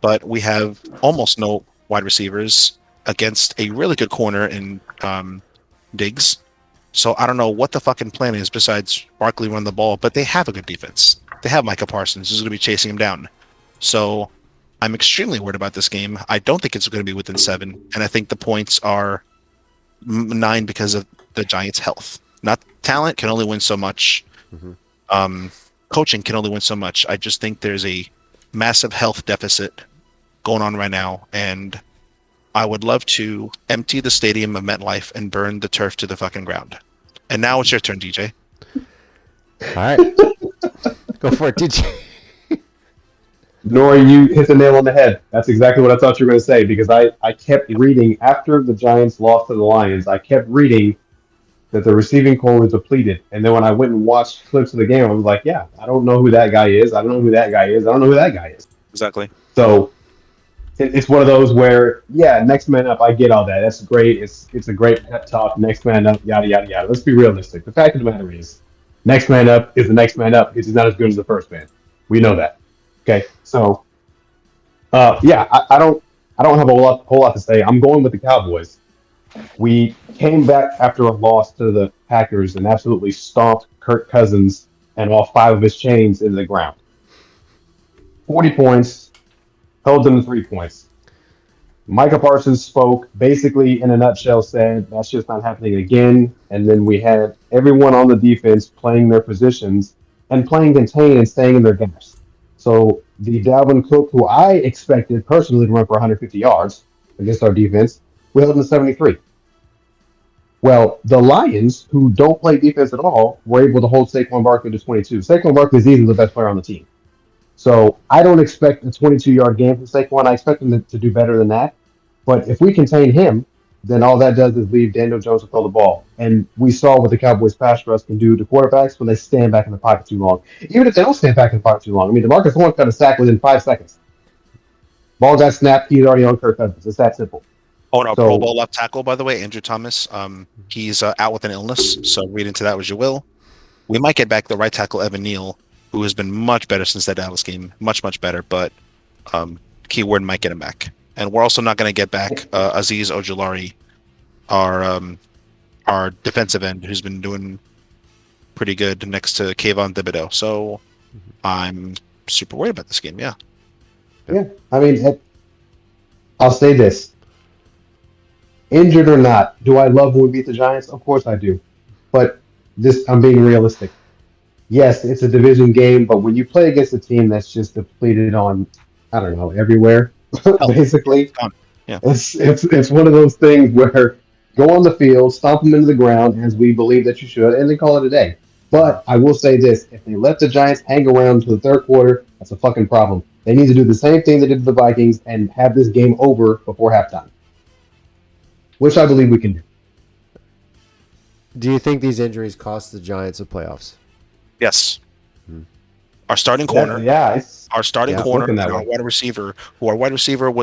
but we have almost no wide receivers against a really good corner in Diggs. So I don't know what the fucking plan is besides Barkley run the ball, but they have a good defense. They have Micah Parsons who's going to be chasing him down. So I'm extremely worried about this game. I don't think it's going to be within 7, and I think the points are 9 because of the Giants' health. Not talent can only win so much. Coaching can only win so much. I just think there's a massive health deficit going on right now, and I would love to empty the stadium of MetLife and burn the turf to the fucking ground. And now it's your turn, DJ. All right. Go for it, DJ. Nora, you hit the nail on the head. That's exactly what I thought you were going to say, because I kept reading after the Giants lost to the Lions. I kept reading that the receiving core was depleted. And then when I went and watched clips of the game, I was like, yeah, I don't know who that guy is. I don't know who that guy is. I don't know who that guy is. Exactly. So it's one of those where, yeah, next man up, I get all that. That's great. It's a great pep talk. Next man up, yada, yada, yada. Let's be realistic. The fact of the matter is, next man up is the next man up because he's not as good as the first man. We know that. Okay, so yeah, I don't have a whole lot to say. I'm going with the Cowboys. We came back after a loss to the Packers and absolutely stomped Kirk Cousins and all 5 of his chains into the ground. 40 points, held them to 3 points. Micah Parsons spoke, basically in a nutshell said, that's just not happening again. And then we had everyone on the defense playing their positions and playing contain and staying in their gaps. So the Dalvin Cook, who I expected personally to run for 150 yards against our defense, we held him to 73. Well, the Lions, who don't play defense at all, were able to hold Saquon Barkley to 22. Saquon Barkley is easily the best player on the team. So I don't expect a 22-yard game from Saquon. I expect him to do better than that. But if we contain him, then all that does is leave Daniel Jones to throw the ball. And we saw what the Cowboys pass rush can do to quarterbacks when they stand back in the pocket too long. Even if they don't stand back in the pocket too long. I mean, DeMarcus Lawrence got a sack within 5 seconds. Ball got snapped. He's already on Kirk Cousins. It's that simple. Oh, no, Pro Bowl left tackle, by the way, Andrew Thomas. He's out with an illness, so read into that as you will. We might get back the right tackle, Evan Neal, who has been much better since that Dallas game. Much, much better, but keyword might get him back. And we're also not going to get back Aziz Ojulari, our defensive end, who's been doing pretty good next to Kayvon Thibodeau. So I'm super worried about this game, yeah. Yeah, I mean, I'll say this. Injured or not, do I love when we beat the Giants? Of course I do. But I'm being realistic. Yes, it's a division game, but when you play against a team that's just depleted on, I don't know, everywhere, basically, yeah. It's one of those things where go on the field, stomp them into the ground as we believe that you should, and then call it a day. But I will say this, if they let the Giants hang around to the third quarter, that's a fucking problem. They need to do the same thing they did to the Vikings and have this game over before halftime, which I believe we can do. Do you think these injuries cost the Giants the playoffs? Yes. Our starting corner. Our starting corner and our wide receiver, our wide receiver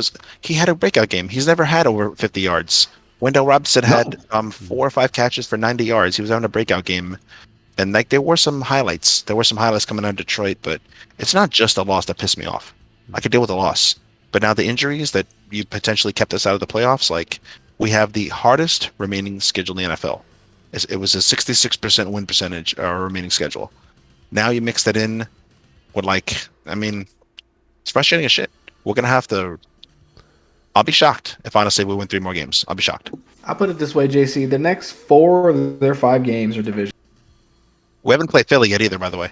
he had a breakout game. He's never had over 50 yards. Wendell Robinson had 4 or 5 catches for 90 yards. He was having a breakout game. And there were some highlights. There were some highlights coming out of Detroit, but it's not just a loss that pissed me off. I could deal with a loss. But now the injuries that you potentially kept us out of the playoffs, we have the hardest remaining schedule in the NFL. It was a 66% win percentage, our remaining schedule. Now you mix that in with it's frustrating as shit. We're going to have to, I'll be shocked if honestly we win 3 more games. I'll be shocked. I'll put it this way, JC. The next 4 of their 5 games are division. We haven't played Philly yet either, by the way.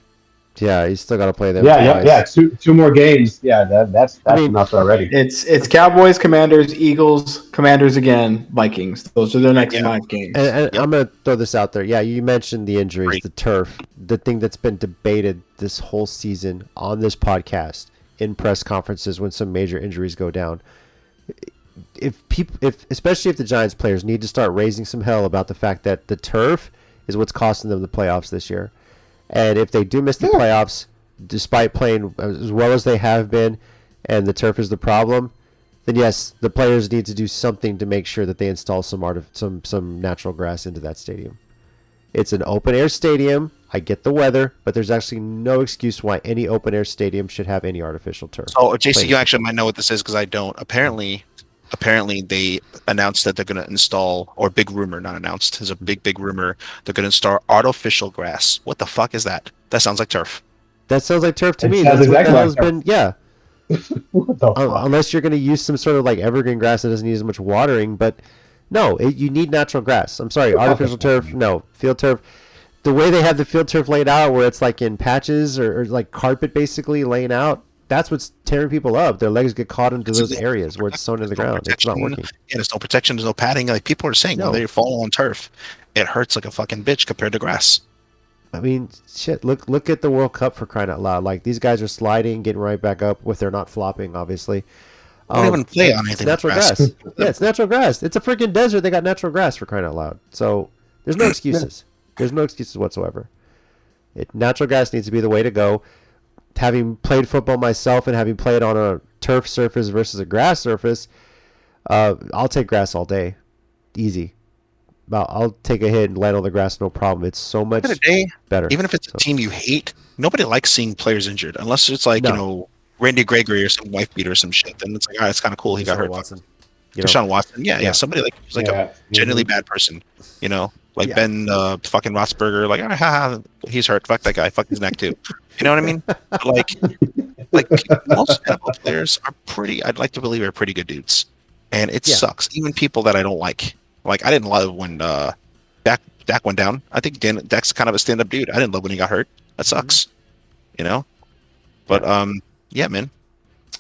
Yeah, you still got to play them. Yeah. Two more games. Yeah, that's enough already. It's Cowboys, Commanders, Eagles, Commanders again, Vikings. Those are their next 5 games. And I'm going to throw this out there. Yeah, you mentioned the injuries, the turf, the thing that's been debated this whole season on this podcast, in press conferences when some major injuries go down. Especially if the Giants players need to start raising some hell about the fact that the turf is what's costing them the playoffs this year. And if they do miss the playoffs, despite playing as well as they have been, and the turf is the problem, then yes, the players need to do something to make sure that they install some natural grass into that stadium. It's an open air stadium. I get the weather, but there's actually no excuse why any open air stadium should have any artificial turf. So, Jason, you actually might know what this is because I don't. Apparently, they announced that they're going to install, or big rumor, not announced. There's a big rumor. They're going to install artificial grass. What the fuck is that? That sounds like turf. That sounds like turf to It me. sounds That's what exactly the like hell's turf. been. Yeah. What the fuck? Unless you're going to use some sort of like evergreen grass that doesn't need as much watering, but no, you need natural grass. I'm sorry, artificial turf, no, field turf. The way they have the field turf laid out, where it's like in patches or like carpet basically laying out, that's what's tearing people up. Their legs get caught into those areas where it's sewn in the ground. It's not working. Yeah, there's no protection, there's no padding. Like people are saying, No. when they fall on turf, it hurts like a fucking bitch compared to grass. I mean, shit. Look at the World Cup, for crying out loud. Like these guys are sliding, getting right back up if they're not flopping, obviously. I don't even play on It's anything. natural with grass. Yeah, it's natural grass. It's a freaking desert. They got natural grass, for crying out loud. So there's no excuses. There's no excuses whatsoever. Natural grass needs to be the way to go. Having played football myself and having played on a turf surface versus a grass surface, I'll take grass all day. Easy. I'll take a hit and land on the grass, no problem. It's so much At the end of the day, better. even if it's a team you hate, nobody likes seeing players injured unless it's like No. Randy Gregory or some wife beater or some shit. Then it's like, all right, it's kind of cool. He got Deshaun hurt. Watson. Deshaun Watson, yeah, somebody like who's like Yeah. a genuinely bad person, like Yeah. Ben fucking Roethlisberger, like he's hurt. Fuck that guy. Fuck his neck too. You know what I mean? But like most NFL players are pretty. I'd like to believe are pretty good dudes, and it Yeah. sucks. Even people that I don't like. Like I didn't love when Dak went down. I think Dak's kind of a stand-up dude. I didn't love when he got hurt. That sucks. But yeah, man.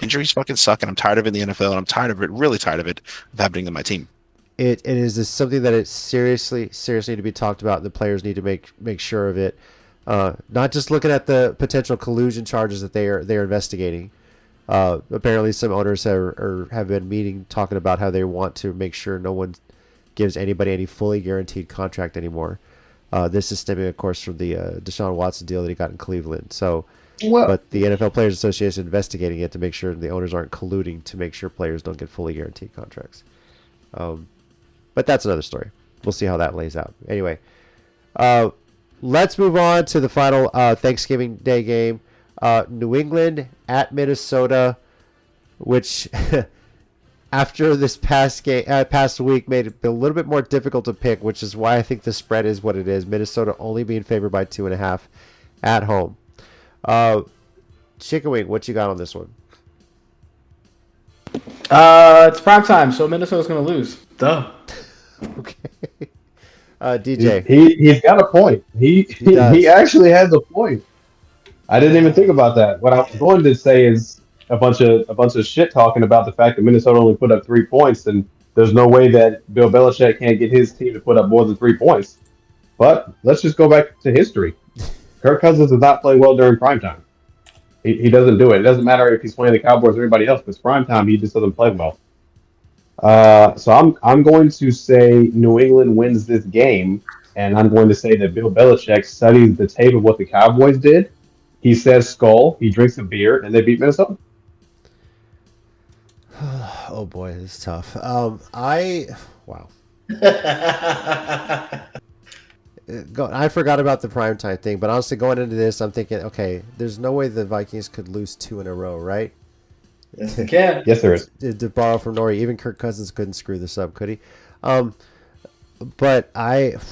Injuries fucking suck, and I'm tired of it in the NFL, and I'm tired of it, really tired of it, happening to my team. It is just something that it's seriously to be talked about. The players need to make sure of it. Not just looking at the potential collusion charges that they're investigating. Apparently, some owners have been meeting talking about how they want to make sure no one gives anybody any fully guaranteed contract anymore. This is stemming, of course, from the Deshaun Watson deal that he got in Cleveland. So. Well, But the NFL Players Association is investigating it to make sure the owners aren't colluding to make sure players don't get fully guaranteed contracts. But that's another story. We'll see how that lays out. Anyway, let's move on to the final Thanksgiving Day game. New England at Minnesota, which after this past week made it a little bit more difficult to pick, which is why I think the spread is what it is. Minnesota only being favored by 2.5 at home. Chicken Wing, what you got on this one? It's prime time, so Minnesota's gonna lose. Duh. Okay. DJ. he's got a point. He does. actually has a point. I didn't even think about that. What I was going to say is a bunch of shit talking about the fact that Minnesota only put up 3 points, and there's no way that Bill Belichick can't get his team to put up more than 3 points. But let's just go back to history. Kirk Cousins does not play well during primetime. He doesn't do it. It doesn't matter if he's playing the Cowboys or anybody else, but it's primetime, he just doesn't play well. So I'm going to say New England wins this game, and I'm going to say that Bill Belichick studies the tape of what the Cowboys did. He says skull, he drinks a beer, and they beat Minnesota. Oh boy, this is tough. Wow. I forgot about the primetime thing, but honestly, going into this, I'm thinking, okay, there's no way the Vikings could lose 2 in a row, right? Yes, they can. Yes, there is. To borrow from Nori, even Kirk Cousins couldn't screw this up, could he? But I'm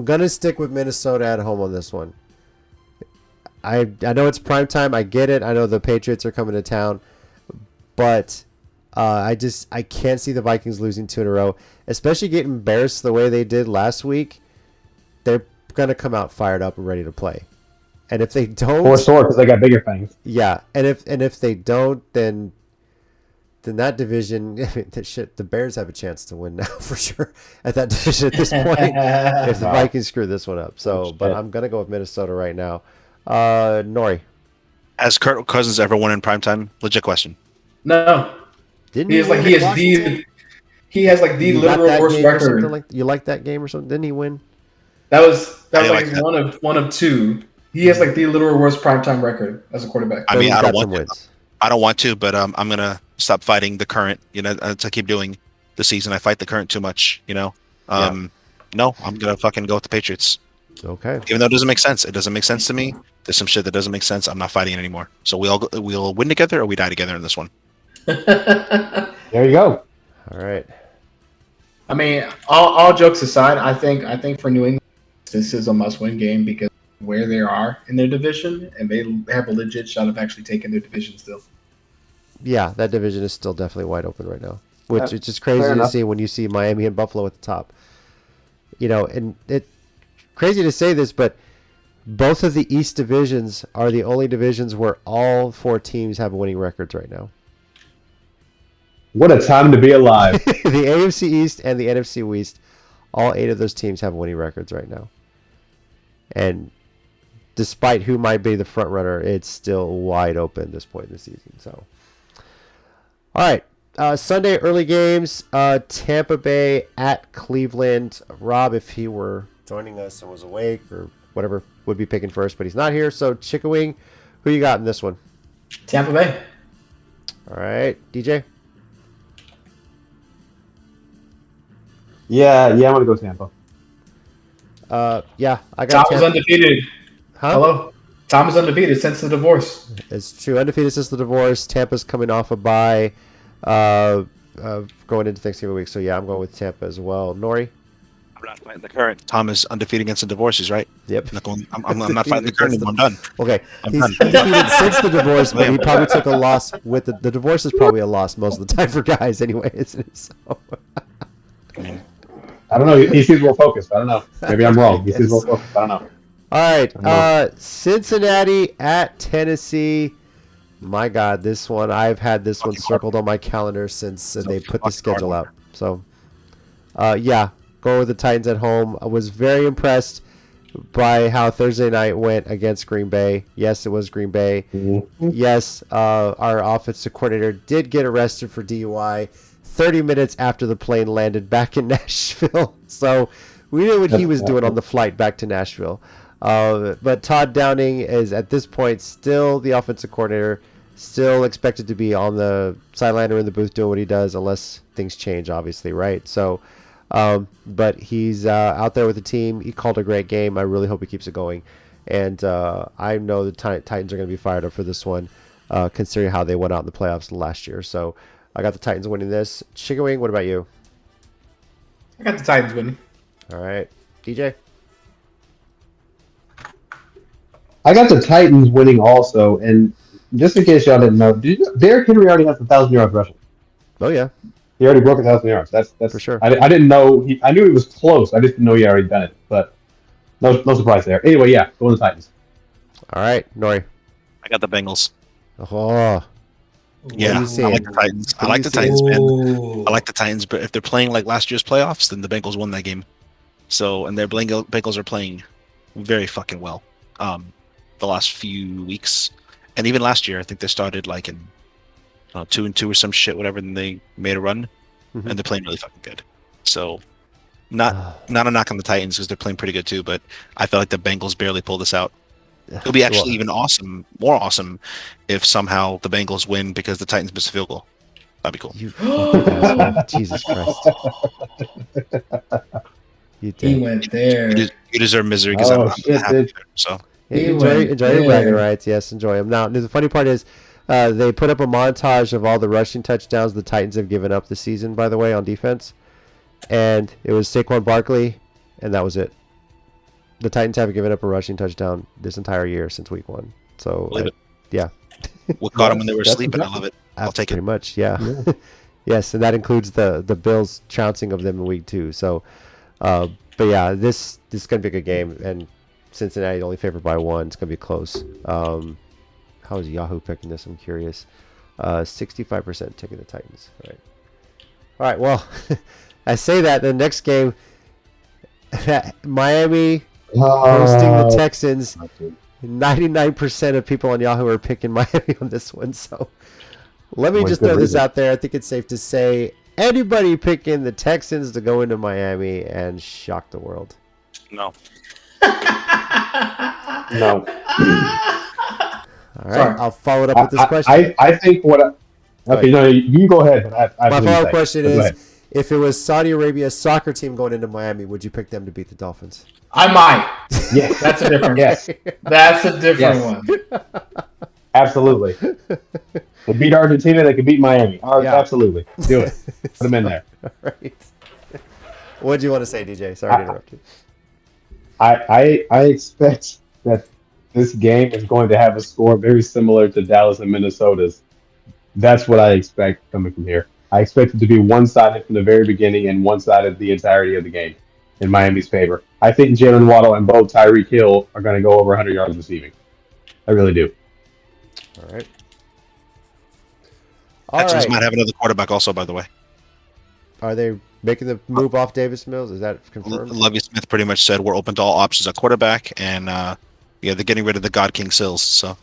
gonna stick with Minnesota at home on this one. I know it's prime time. I get it. I know the Patriots are coming to town, but I can't see the Vikings losing 2 in a row, especially getting embarrassed the way they did last week. They're gonna come out fired up and ready to play. And if they don't, Or sore because they got bigger things. yeah. And if they don't, then that division, I mean, the Bears have a chance to win now for sure at that division at this point. If the Vikings screw this one up, but I'm gonna go with Minnesota right now. Nori, Has Kirk Cousins ever won in primetime? Legit question. No. didn't He has win like in Washington? he has like the You got literal that worst game or something record. like you like that game or something? Didn't he win? That was I like like that. one of 2. He has like the literal worst primetime record as a quarterback. I mean, He's I don't got some want to. wins. I don't want to, but I'm gonna stop fighting the current. As I keep doing this season, I fight the current too much. No, I'm gonna fucking go with the Patriots. Okay. Even though it doesn't make sense. It doesn't make sense to me. There's some shit that doesn't make sense. I'm not fighting it anymore. So we'll win together or we die together in this one. There you go. All right. I mean, all jokes aside, I think for New England, this is a must-win game because where they are in their division, and they have a legit shot of actually taking their division still. Yeah, that division is still definitely wide open right now, which is just crazy fair to enough. see when you see Miami and Buffalo at the top. And it crazy to say this, but both of the East divisions are the only divisions where all 4 teams have winning records right now. What a time to be alive. The AFC East and the NFC West, all 8 of those teams have winning records right now. And despite who might be the front runner, it's still wide open at this point in the season. So, all right, Sunday early games: Tampa Bay at Cleveland. Rob, if he were joining us and was awake or whatever, would be picking first, but he's not here. So, Chicken Wing, who you got in this one? Tampa Bay. All right, DJ. Yeah, I'm gonna go Tampa. Yeah, I got Tom is Tampa. undefeated. Huh? Hello. Tom is undefeated since the divorce. It's true. Undefeated since the divorce. Tampa's coming off a bye, going into Thanksgiving week. So yeah, I'm going with Tampa as well. Nori. I'm not fighting the current. Tom is undefeated against the divorces, right? Yep. I'm not fighting the current anymore. I'm done. Okay, I'm he's done. undefeated since the divorce, but he probably took a loss with the divorce. Is probably a loss most of the time for guys, anyway, isn't it? So. I don't know. He seems more focused. I don't know. Maybe I'm wrong. He seems more focused. I don't know. All right, Cincinnati at Tennessee. My God, this one, I've had this one circled on my calendar since they put the schedule out. So, yeah, go with the Titans at home. I was very impressed by how Thursday night went against Green Bay. Yes, it was Green Bay. Mm-hmm. Yes, our offensive coordinator did get arrested for DUI 30 minutes after the plane landed back in Nashville. So we knew what he was doing on the flight back to Nashville. But Todd Downing is at this point still the offensive coordinator, still expected to be on the sideline or in the booth doing what he does unless things change, obviously, right? So, but he's out there with the team. He called a great game. I really hope he keeps it going. And I know the Titans are going to be fired up for this one, considering how they went out in the playoffs last year. So I got the Titans winning this. Chicken Wing, what about you? I got the Titans winning. All right. DJ? I got the Titans winning also, and just in case y'all didn't know, Derrick Henry already has 1,000 yards rushing. Oh, yeah. He already broke 1,000 yards. That's For sure. I didn't know. I knew he was close. I just didn't know he already done it. But no surprise there. Anyway, yeah, go with the Titans. All right. Nori? I got the Bengals. Oh, Yeah, you I seeing? like the Titans. I What like do the you Titans, man. Ooh. I like the Titans, but if they're playing like last year's playoffs, then the Bengals won that game. So, and their Bengals are playing very fucking well. The last few weeks, and even last year, I think they started like in 2-2 or some shit, whatever. Then they made a run, Mhm. and they're playing really fucking good. So, not a knock on the Titans because they're playing pretty good too, but I felt like the Bengals barely pulled this out. It'll be actually even more awesome, if somehow the Bengals win because the Titans miss a field goal. That'd be cool. You fucking Jesus Christ. You He did. went there. You deserve misery because Oh, I'm shit, happy dude. there, so. Yeah, He enjoy went your there. bragging rights. Yes, enjoy them. Now, the funny part is they put up a montage of all the rushing touchdowns the Titans have given up this season, by the way, on defense. And it was Saquon Barkley, and that was it. The Titans haven't given up a rushing touchdown this entire year since week 1. So, Believe it. yeah. What caught them when they were That's asleep, and I impressive. love it. I'll take Pretty it. much, yeah. Yes, and that includes the Bills trouncing of them in week 2. So, but yeah, this is going to be a good game, and Cincinnati only favored by 1. It's going to be close. How is Yahoo picking this? I'm curious. 65% taking the Titans. All right, well, I say that. The next game, Miami hosting the Texans. 99% of people on Yahoo are picking Miami on this one. So let me With just good throw this reason. out there. I think it's safe to say anybody picking the Texans to go into Miami and shock the world. No. No. All right, Sorry. I'll follow it up with this question. I think what. Okay, no, you can go ahead. But I My have follow-up question Go ahead. is: if it was Saudi Arabia's soccer team going into Miami, would you pick them to beat the Dolphins? I might. Yes, That's a different. yes, That's a different Yes. one. absolutely. They beat Argentina. They could beat Miami. Yeah. Absolutely, do it. Put them in there. All right. What do you want to say, DJ? Sorry to interrupt you. I expect that this game is going to have a score very similar to Dallas and Minnesota's. That's what I expect coming from here. I expect it to be one-sided from the very beginning and one-sided the entirety of the game in Miami's favor. I think Jalen Waddle and both Tyreek Hill are going to go over 100 yards receiving. I really do. All right. Texans might have another quarterback also, by the way. Are they making the move off Davis Mills? Is that confirmed? Lovie Smith pretty much said we're open to all options at quarterback, and yeah, they're getting rid of the God King Sills. So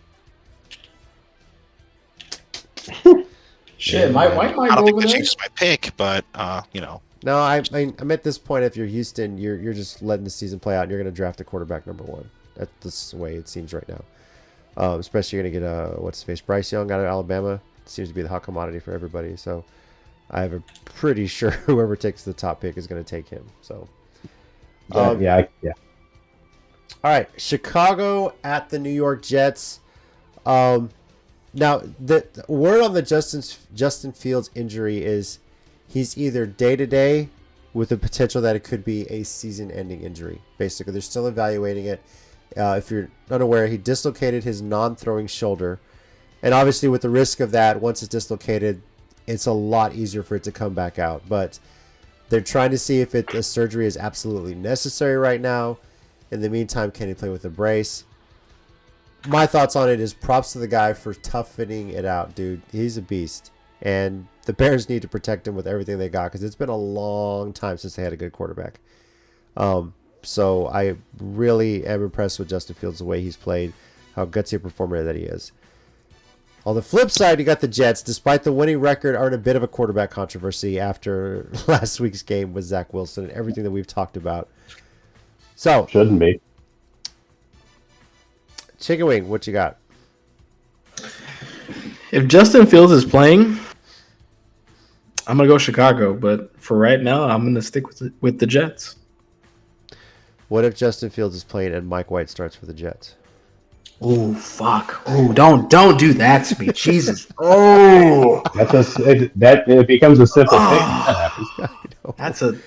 Shit, Mike might I go don't think over that there. changes my pick, but you know, No, I'm at this point. If you're Houston, you're just letting the season play out, and you're going to draft a quarterback number one. That's the way it seems right now. Especially you're going to get what's his face, Bryce Young out of Alabama. Seems to be the hot commodity for everybody. So I'm pretty sure whoever takes the top pick is going to take him. So Yeah. all right, Chicago at the New York Jets. Now the word on the Justin Fields injury is he's either day-to-day with the potential that it could be a season-ending injury. Basically, they're still evaluating it. If you're unaware, he dislocated his non-throwing shoulder. And obviously with the risk of that, once it's dislocated, it's a lot easier for it to come back out. But they're trying to see if a surgery is absolutely necessary right now. In the meantime, can he play with a brace? My thoughts on it is props to the guy for toughening it out, dude. He's a beast. And the Bears need to protect him with everything they got because it's been a long time since they had a good quarterback. So I really am impressed with Justin Fields, the way he's played, how gutsy a performer that he is. On the flip side, you got the Jets. Despite the winning record, are in a bit of a quarterback controversy after last week's game with Zach Wilson and everything that we've talked about. So, Shouldn't be. Chicken Wing, what you got? If Justin Fields is playing, I'm gonna go Chicago. But for right now, I'm gonna stick with the Jets. What if Justin Fields is playing and Mike White starts for the Jets? Oh fuck! Oh, don't do that to me, Jesus! Oh, It becomes a simple thing. That happens.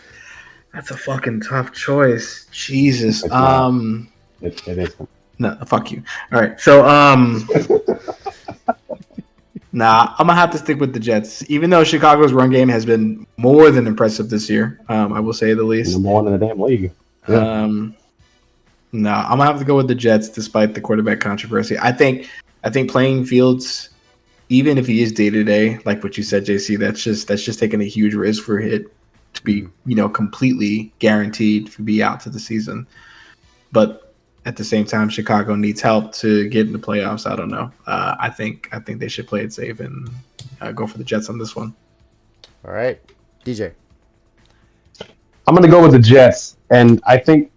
That's a fucking tough choice. Jesus. It's not. It is. No, fuck you. All right, so nah, I'm gonna have to stick with the Jets, even though Chicago's run game has been more than impressive this year. I will say the least. Number one in the damn league. Yeah. No, I'm gonna have to go with the Jets, despite the quarterback controversy. I think playing Fields, even if he is day to day, like what you said, JC, that's just taking a huge risk for it to be, completely guaranteed to be out to the season. But at the same time, Chicago needs help to get in the playoffs. I don't know. I think they should play it safe and go for the Jets on this one. All right, DJ. I'm going to go with the Jets, and I think,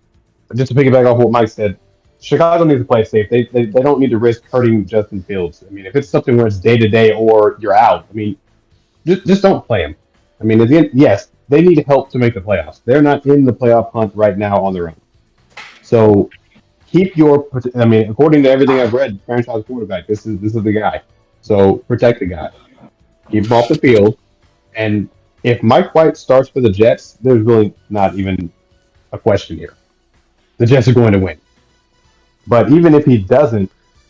just to piggyback off what Mike said, Chicago needs to play safe. They don't need to risk hurting Justin Fields. I mean, if it's something where it's day to day or you're out, I mean, just don't play him. I mean, at the end, yes, they need help to make the playoffs. They're not in the playoff hunt right now on their own. So keep according to everything I've read, franchise quarterback, this is the guy. So protect the guy. Keep him off the field. And if Mike White starts for the Jets, there's really not even a question here. The Jets are going to win. But even if he doesn't,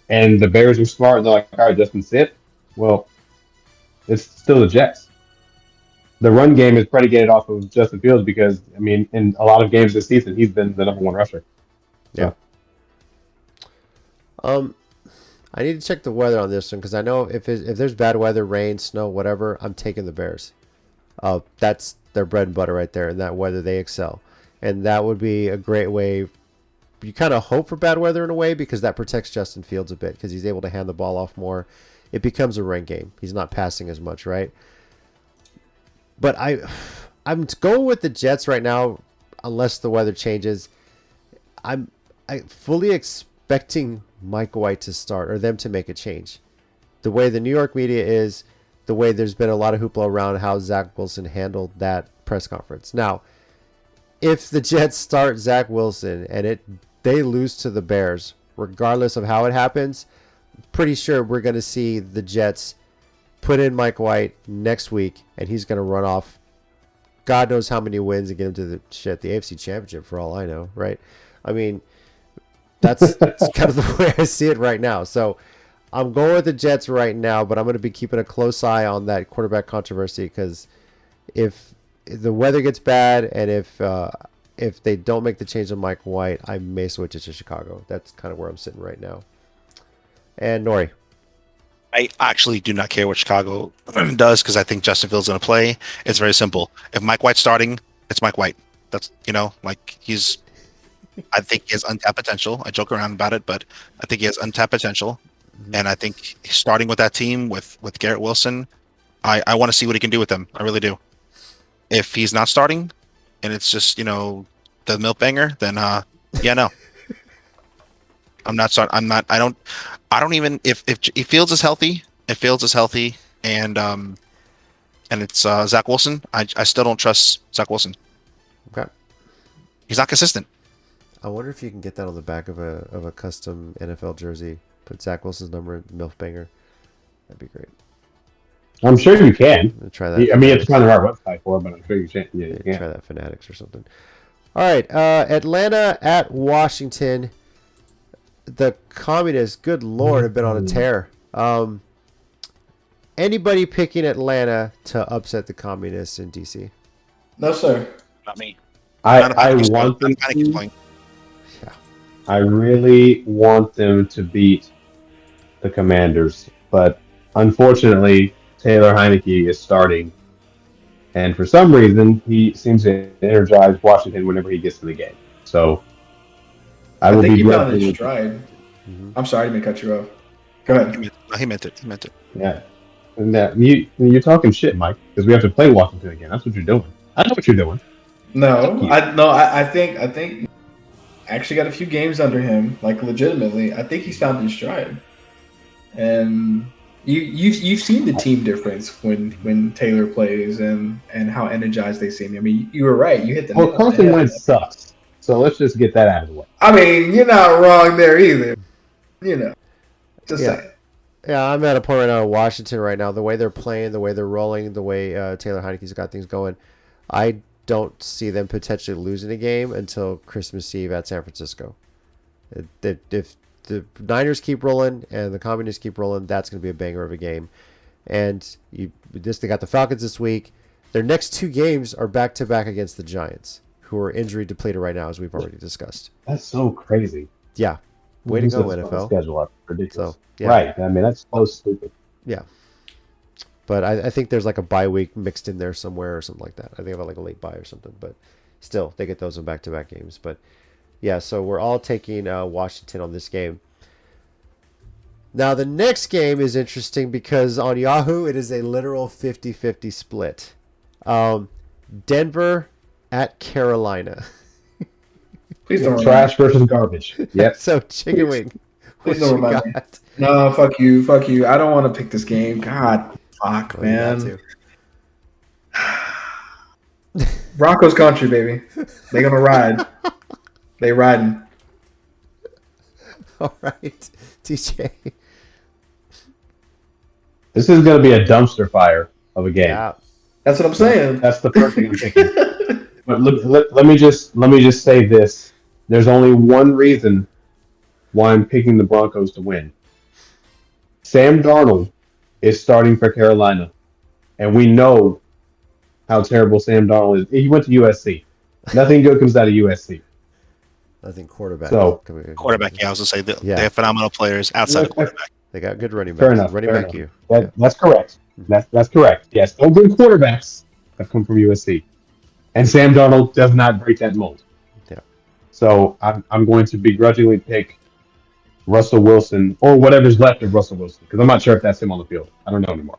and the Bears are smart and they're like, all right, Justin, sit, well, it's still the Jets. The run game is predicated off of Justin Fields because, I mean, in a lot of games this season, he's been the number one rusher. Yeah. I need to check the weather on this one because I know if there's bad weather, rain, snow, whatever, I'm taking the Bears. That's their bread and butter right there. In that weather, they excel. And that would be a great way. You kind of hope for bad weather in a way because that protects Justin Fields a bit because he's able to hand the ball off more. It becomes a run game. He's not passing as much, right? But I'm going with the Jets right now unless the weather changes. I fully expecting Mike White to start or them to make a change. The way the New York media is, the way there's been a lot of hoopla around how Zach Wilson handled that press conference. Now, if the Jets start Zach Wilson and they lose to the Bears, regardless of how it happens, pretty sure we're going to see the Jets put in Mike White next week, and he's going to run off God knows how many wins and get him to the AFC Championship for all I know, right? I mean, that's kind of the way I see it right now. So I'm going with the Jets right now, but I'm going to be keeping a close eye on that quarterback controversy because if the weather gets bad and if they don't make the change on Mike White, I may switch it to Chicago. That's kind of where I'm sitting right now. And Nori. I actually do not care what Chicago does because I think Justin Fields is going to play. It's very simple. If Mike White's starting, it's Mike White. That's, I think he has untapped potential. I joke around about it, but I think he has untapped potential. Mm-hmm. And I think starting with that team with Garrett Wilson, I want to see what he can do with them. I really do. If he's not starting and it's just, the milk banger, then no. I'm not starting. I don't even if Fields is healthy, and it's Zach Wilson, I still don't trust Zach Wilson. Okay. He's not consistent. I wonder if you can get that on the back of a custom NFL jersey. Put Zach Wilson's number in MILF Banger. That'd be great. I'm sure you can. Try that. I mean, it's on our website for it, but I'm sure you can. Yeah, you can. Try that Fanatics or something. All right. Atlanta at Washington. The Communists, good Lord, have been on a tear. Anybody picking Atlanta to upset the Communists in DC? No, sir. Not me. I want them to. Yeah. I really want them to beat the Commanders, but unfortunately, Taylor Heineke is starting, and for some reason, he seems to energize Washington whenever he gets to the game. So I will think be he found his ready. stride. Mm-hmm. I'm sorry, I didn't cut you off. Go ahead. He meant it. Yeah, and you're talking shit, Mike, because we have to play Washington again. That's what you're doing. I know what you're doing. I think actually got a few games under him, like legitimately. I think he's found his stride, and you've seen the team difference when Taylor plays and how energized they seem. I mean, you were right. You hit the Well, Carson Wentz sucks, so let's just get that out of the way. I mean, you're not wrong there either. Just saying. Yeah, I'm at a point right now in Washington right now. The way they're playing, the way they're rolling, the way Taylor Heineke's got things going, I don't see them potentially losing a game until Christmas Eve at San Francisco. If the Niners keep rolling and the Communists keep rolling, that's going to be a banger of a game. And they got the Falcons this week. Their next two games are back-to-back against the Giants, who are injury depleted right now, as we've already discussed. That's so crazy. Yeah. Way to go, NFL. Schedule up. Ridiculous. So, yeah. Right. I mean, that's so stupid. Yeah. But I think there's like a bye week mixed in there somewhere or something like that. I think about like a late bye or something. But still, they get those in back-to-back games. But yeah, so we're all taking Washington on this game. Now, the next game is interesting because on Yahoo, it is a literal 50-50 split. Denver at Carolina. Please don't trash versus garbage. Yep. So, Chicken Wing, please don't remind me. No, fuck you. I don't want to pick this game. God, fuck, man. Broncos country, baby. They gonna ride. They riding. All right, TJ. This is going to be a dumpster fire of a game. Yeah. That's what I'm saying. That's the first thing I'm thinking. But let me just say this. There's only one reason why I'm picking the Broncos to win. Sam Darnold is starting for Carolina, and we know how terrible Sam Darnold is. He went to USC. Nothing good comes out of USC. I think quarterback. So, quarterback, yeah, I was going to say they have phenomenal players outside of quarterback. They got good running backs. Fair enough. Running back you. That's correct. That's correct. Yes, no good quarterbacks have come from USC. And Sam Darnold does not break that mold. Yeah. So I'm going to begrudgingly pick Russell Wilson or whatever's left of Russell Wilson because I'm not sure if that's him on the field. I don't know anymore.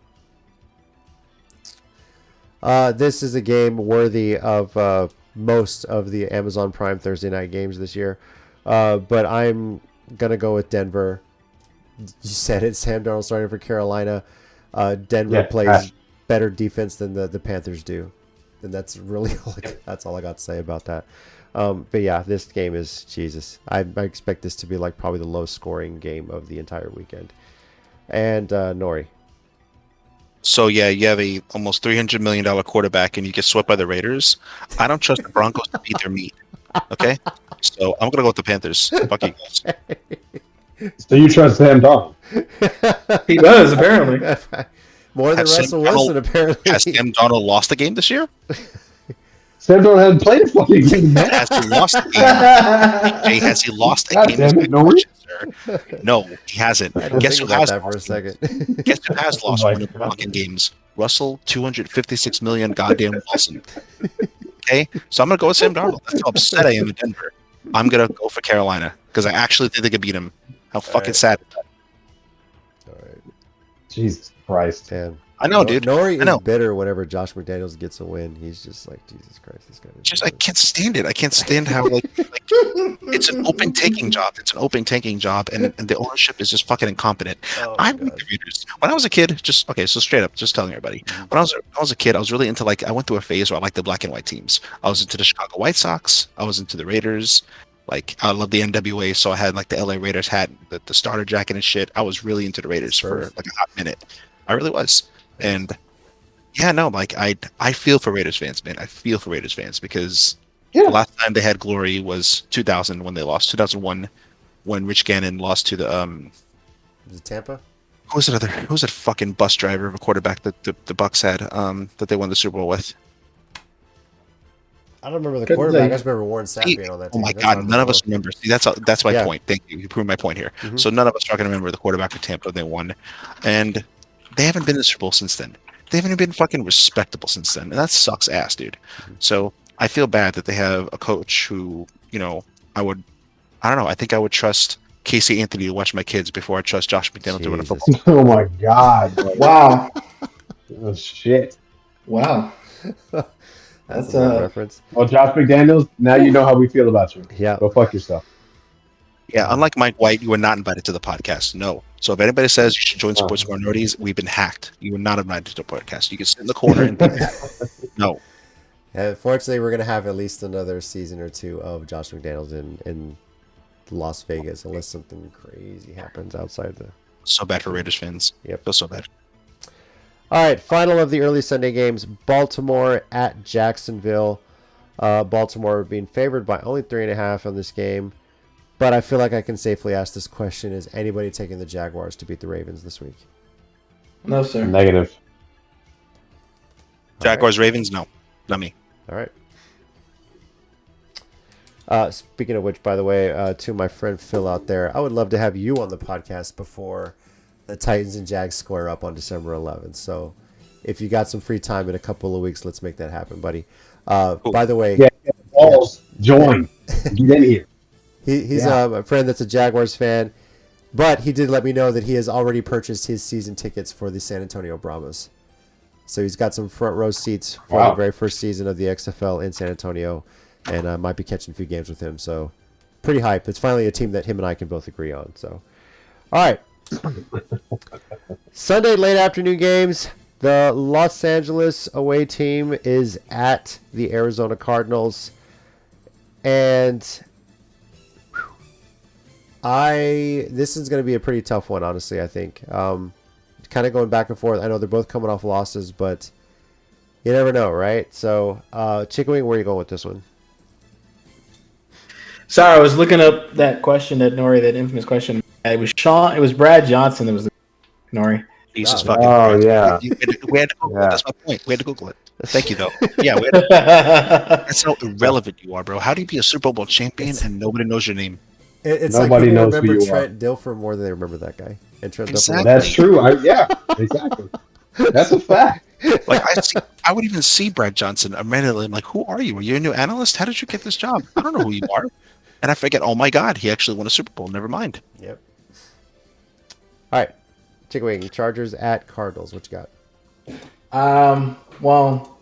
This is a game worthy of most of the Amazon Prime Thursday night games this year. But I'm gonna go with Denver. You said it. Sam Darnold starting for Carolina. Denver plays better defense than the Panthers do, and that's really that's all I got to say about that. But yeah, this game is Jesus. I expect this to be like probably the lowest scoring game of the entire weekend. And Nori. So yeah, you have a almost $300 million quarterback, and you get swept by the Raiders. I don't trust the Broncos to beat their meat. Okay, so I'm gonna go with the Panthers. Fuck you guys. So you trust Sam Darnold? He does, apparently. More than Has Russell Sam Darnold- Wilson, apparently. Has Sam Darnold lost a game this year? Sam Darnold hasn't played a fucking game, man. Has he lost a game? Jay, has he lost a God game? damn it, no. Sir? No, he hasn't. I didn't Guess think who about has that for a lost? second. Guess who has lost my one of the God. fucking games? Russell, 256 million goddamn Wilson. Okay, so I'm gonna go with Sam Darnold. That's how upset I am in Denver. I'm gonna go for Carolina because I actually think they could beat him. How fucking sad is that? All right. Jesus Christ. Man. I know, dude. Nori I know. is bitter whenever Josh McDaniels gets a win. He's just like, Jesus Christ, this guy. Just I can't stand it. I can't stand how like it's an open taking job. It's an open tanking job, and the ownership is just fucking incompetent. I like the Raiders. When I was a kid, so straight up, just telling everybody. When I was a kid, I was really into I went through a phase where I liked the black and white teams. I was into the Chicago White Sox. I was into the Raiders. Like I love the NWA, so I had like the LA Raiders hat, the starter jacket and shit. I was really into the Raiders for like a hot minute. I really was, and. Yeah, no, I feel for Raiders fans, man. I feel for Raiders fans because the last time they had glory was 2000 when they lost. 2001 when Rich Gannon lost to the Is it Tampa? who was that fucking bus driver of a quarterback that the Bucks had that they won the Super Bowl with? I don't remember the quarterback. I just remember Warren Sapp being on that Oh team. my That's god, not none of the us remember. See, that's my point. Thank you. You proved my point here. Mhm. So none of us are going to remember the quarterback for Tampa they won, and they haven't been in the Super Bowl since then. They haven't even been fucking respectable since then, and that sucks ass, dude. So I feel bad that they have a coach who, I don't know. I think I would trust Casey Anthony to watch my kids before I trust Josh McDaniels to win a Jesus. football. Oh my God. Wow. Oh, shit. Wow. That's That's a little reference. Well, Josh McDaniels, now you know how we feel about you. Yeah. Go fuck yourself. Yeah, unlike Mike White, you were not invited to the podcast. No. So if anybody says you should join Oh. Sports Minorities, we've been hacked. You were not invited to the podcast. You can sit in the corner and be no. Yeah, fortunately, we're going to have at least another season or two of Josh McDaniels in Las Vegas, unless something crazy happens outside the. So bad for Raiders fans. Yep. Feels so bad. All right, final of the early Sunday games: Baltimore at Jacksonville. Baltimore being favored by only 3.5 on this game, but I feel like I can safely ask this question: is anybody taking the Jaguars to beat the Ravens this week? No, sir. Negative. Jaguars, Ravens, no. Not me. All right. Speaking of which, by the way, to my friend Phil out there, I would love to have you on the podcast before the Titans and Jags square up on December 11th. So if you got some free time in a couple of weeks, let's make that happen, buddy. By the way, Yeah, balls, join. Get in here. he's a friend that's a Jaguars fan, but he did let me know that he has already purchased his season tickets for the San Antonio Brahmas. So he's got some front row seats for the very first season of the XFL in San Antonio, and I might be catching a few games with him. So pretty hype. It's finally a team that him and I can both agree on. So, all right. Sunday late afternoon games. The Los Angeles away team is at the Arizona Cardinals, and this is going to be a pretty tough one, honestly. I think kind of going back and forth. I know they're both coming off losses, but you never know, right? So, Chicken Wing, where are you going with this one? Sorry, I was looking up that question that Nori, that infamous question. It was Brad Johnson that was the Nori. Jesus Oh, fucking oh, Christ. yeah. We had to Google Yeah. it. That's my point. We had to Google it. Thank you, though. Yeah, that's how irrelevant you are, bro. How do you be a Super Bowl champion and nobody knows your name? It's Nobody like people knows who remember you Trent Dilfer more than they remember that guy. And Trent Exactly. Dilfer. That's true. Exactly. That's a fact. Like I would even see Brad Johnson immediately. I'm like, who are you? Are you a new analyst? How did you get this job? I don't know who you are. And I forget. Oh my God, he actually won a Super Bowl. Never mind. Yep. All right. Chicken Wing, Chargers at Cardinals. What you got? Well,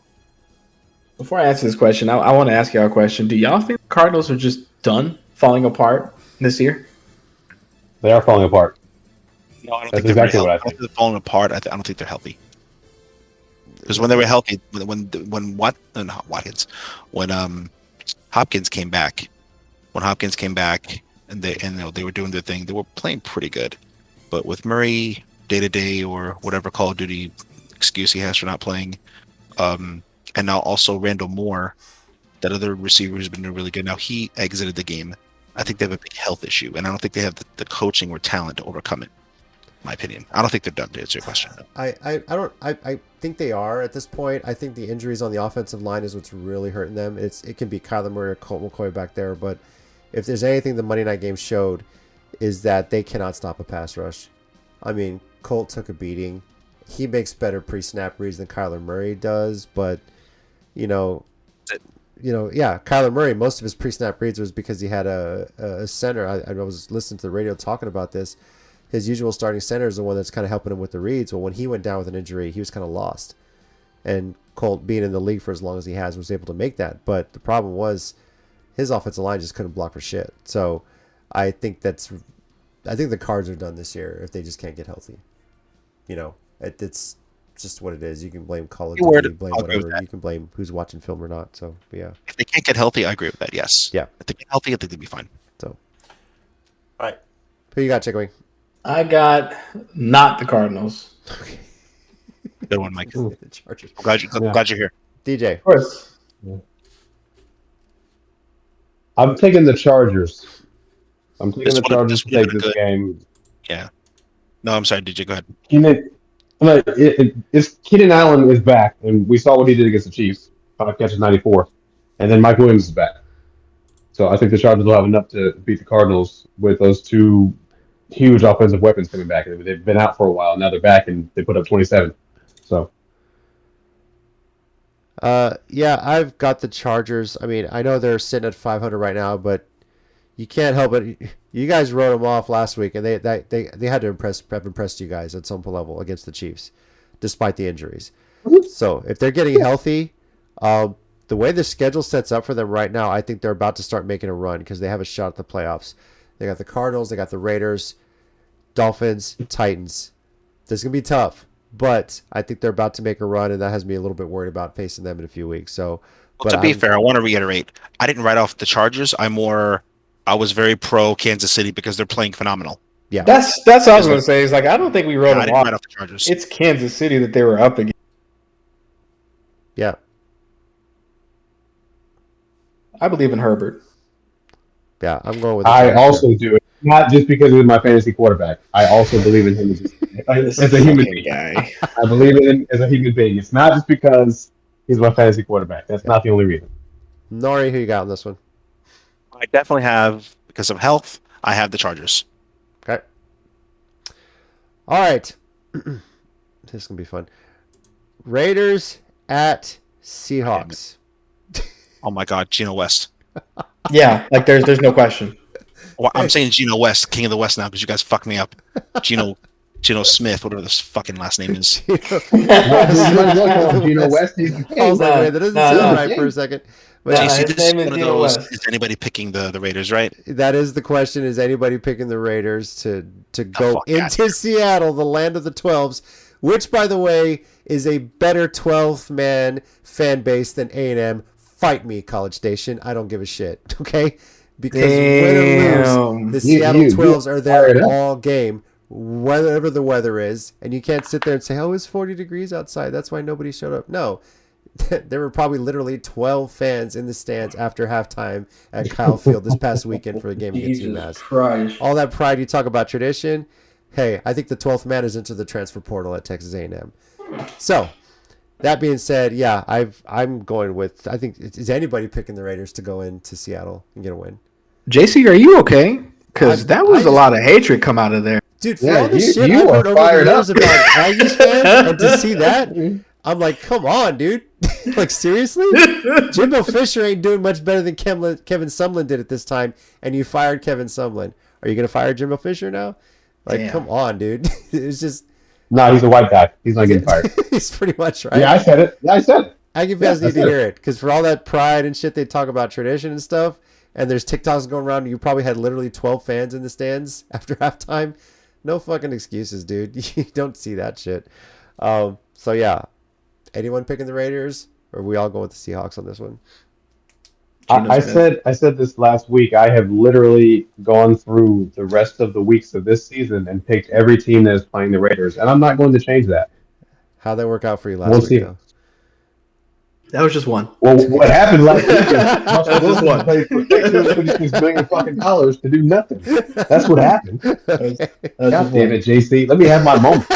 before I answer this question, I want to ask y'all a question. Do y'all think the Cardinals are just done falling apart this year? They are falling apart. No, I don't That's think they're exactly very what I healthy. think. They're falling apart. I don't think they're healthy. Because when they were healthy, when Hopkins came back, and they were doing their thing, they were playing pretty good. But with Murray day to day or whatever Call of Duty excuse he has for not playing, and now also Randall Moore, that other receiver who's been doing really good. Now he exited the game. I think they have a big health issue, and I don't think they have the coaching or talent to overcome it. My opinion. I don't think they're done, to answer your question. I think they are at this point. I think the injuries on the offensive line is what's really hurting them. It can be Kyler Murray or Colt McCoy back there, but if there's anything the Monday night game showed, is that they cannot stop a pass rush. I mean, Colt took a beating. He makes better pre-snap reads than Kyler Murray does, but Kyler Murray, most of his pre-snap reads was because he had a center. I was listening to the radio talking about this. His usual starting center is the one that's kind of helping him with the reads. Well, when he went down with an injury, he was kind of lost. And Colt, being in the league for as long as he has, was able to make that. But the problem was his offensive line just couldn't block for shit. So I think the Cards are done this year if they just can't get healthy. It's just what it is. You can blame Call of Duty, blame whatever. You can blame who's watching film or not. So, but yeah. If they can't get healthy, I agree with that. Yes. Yeah. If they get healthy, I think they'll be fine. So, all right. Who you got, Chicken Wing? I got not the Cardinals. Okay. Good one, Mike. The Chargers. I'm glad you're here. DJ. Of course. I'm taking the Chargers. I'm taking This the one- Chargers this to one take is this good. game. Yeah. No, I'm sorry, DJ. Go ahead. Keenan Allen is back, and we saw what he did against the Chiefs. 5 catches, 94. And then Mike Williams is back. So I think the Chargers will have enough to beat the Cardinals with those two huge offensive weapons coming back. They've been out for a while. Now they're back, and they put up 27. So. Yeah, I've got the Chargers. I mean, I know they're sitting at 500 right now, but you can't help it. You guys wrote them off last week, and they had to have impressed you guys at some level against the Chiefs, despite the injuries. So if they're getting healthy, the way the schedule sets up for them right now, I think they're about to start making a run because they have a shot at the playoffs. They got the Cardinals, they got the Raiders, Dolphins, Titans. This is gonna be tough, but I think they're about to make a run, and that has me a little bit worried about facing them in a few weeks. So, Well, to be fair, I want to reiterate. I didn't write off the Chargers. I was very pro Kansas City because they're playing phenomenal. Yeah, That's what I was going to say. Is like I don't think we wrote I them didn't off. write off the Chargers. It's Kansas City that they were up against. yeah. I believe in Herbert. Yeah, I'm going with. I also do it, not just because he's my fantasy quarterback. I also believe in him as a human being. Guy. I believe in him as a human being. It's not just because he's my fantasy quarterback. That's not the only reason. Nori, who you got on this one? I definitely have, because of health, I have the Chargers. Okay. All right. This is going to be fun. Raiders at Seahawks. Oh my God, Geno West. Yeah, like there's no question. Well, I'm saying Geno West, King of the West now, because you guys fucked me up. Geno Smith, whatever this fucking last name is. Geno West. I was like, wait, that doesn't sound right for a second. But So you see, his this is name is one of Geno those, West. is anybody picking the Raiders, right? that is the question. Is anybody picking the Raiders to go fuck into Seattle, the land of the 12s, which, by the way, is a better 12-man fan base than A&M. Fight me, College Station. I don't give a shit, okay? Because win or lose, the Seattle 12s are there all game, whatever the weather is. And you can't sit there and say, oh, it's 40 degrees outside. That's why nobody showed up. No. There were probably literally 12 fans in the stands after halftime at Kyle Field this past weekend for a game against UMass. Christ. All that pride you talk about tradition. Hey, I think the 12th man is into the transfer portal at Texas A&M. So, that being said, yeah, I'm going with. I think is anybody picking the Raiders to go into Seattle and get a win? JC, are you okay? Because that was I a lot of hatred come out of there. Dude, for all the shit you I've are heard over fired the years up. about Aggies fans, and to see that, I'm like, come on, dude. Like, seriously? Jimbo Fisher ain't doing much better than Kevin Sumlin did at this time, and you fired Kevin Sumlin. Are you going to fire Jimbo Fisher now? Like, Damn. come on, dude. It's just... No, he's a white guy. He's not getting fired. He's pretty much right. Yeah, I said it. Aggie fans need that's to it. hear it, because for all that pride and shit they talk about tradition and stuff, and there's TikToks going around, and you probably had literally 12 fans in the stands after halftime. No fucking excuses, dude. You don't see that shit. So yeah, anyone picking the Raiders, or are we all going with the Seahawks on this one? I said this last week. I have literally gone through the rest of the weeks of this season and picked every team that is playing the Raiders, and I'm not going to change that. How'd that work out for you last We'll week, see. though? That was just one. Well, what happened last week is Russell Just Wilson one. paid for $656 million fucking dollars to do nothing. That's what happened. God damn it, JC. Let me have my moment.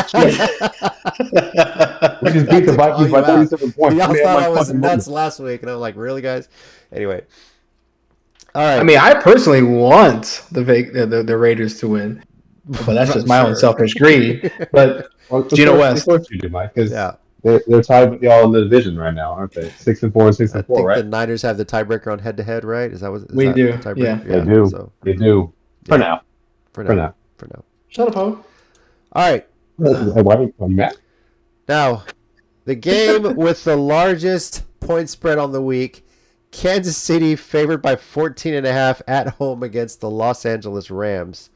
We just beat the Vikings by 37 points. Y'all Let me have thought my I was fucking nuts moment. last week, and I'm like, really, guys? Anyway. All right. I mean, I personally want the Raiders to win, but that's just my own selfish greed. But Well, Geno West. Of course you do, Mike, because Yeah. they're tied with y'all in the division right now, aren't they? 6-4 and 6-4, I think right? the Niners have the tiebreaker on head-to-head, right? Is We that do, the tiebreaker? yeah. They do. So, They do. Yeah. For now. for For now. now. For now. shut up, Ho. All right. Why are you coming back? Now, the game with the largest point spread on the week, Kansas City favored by 14.5 at home against the Los Angeles Rams.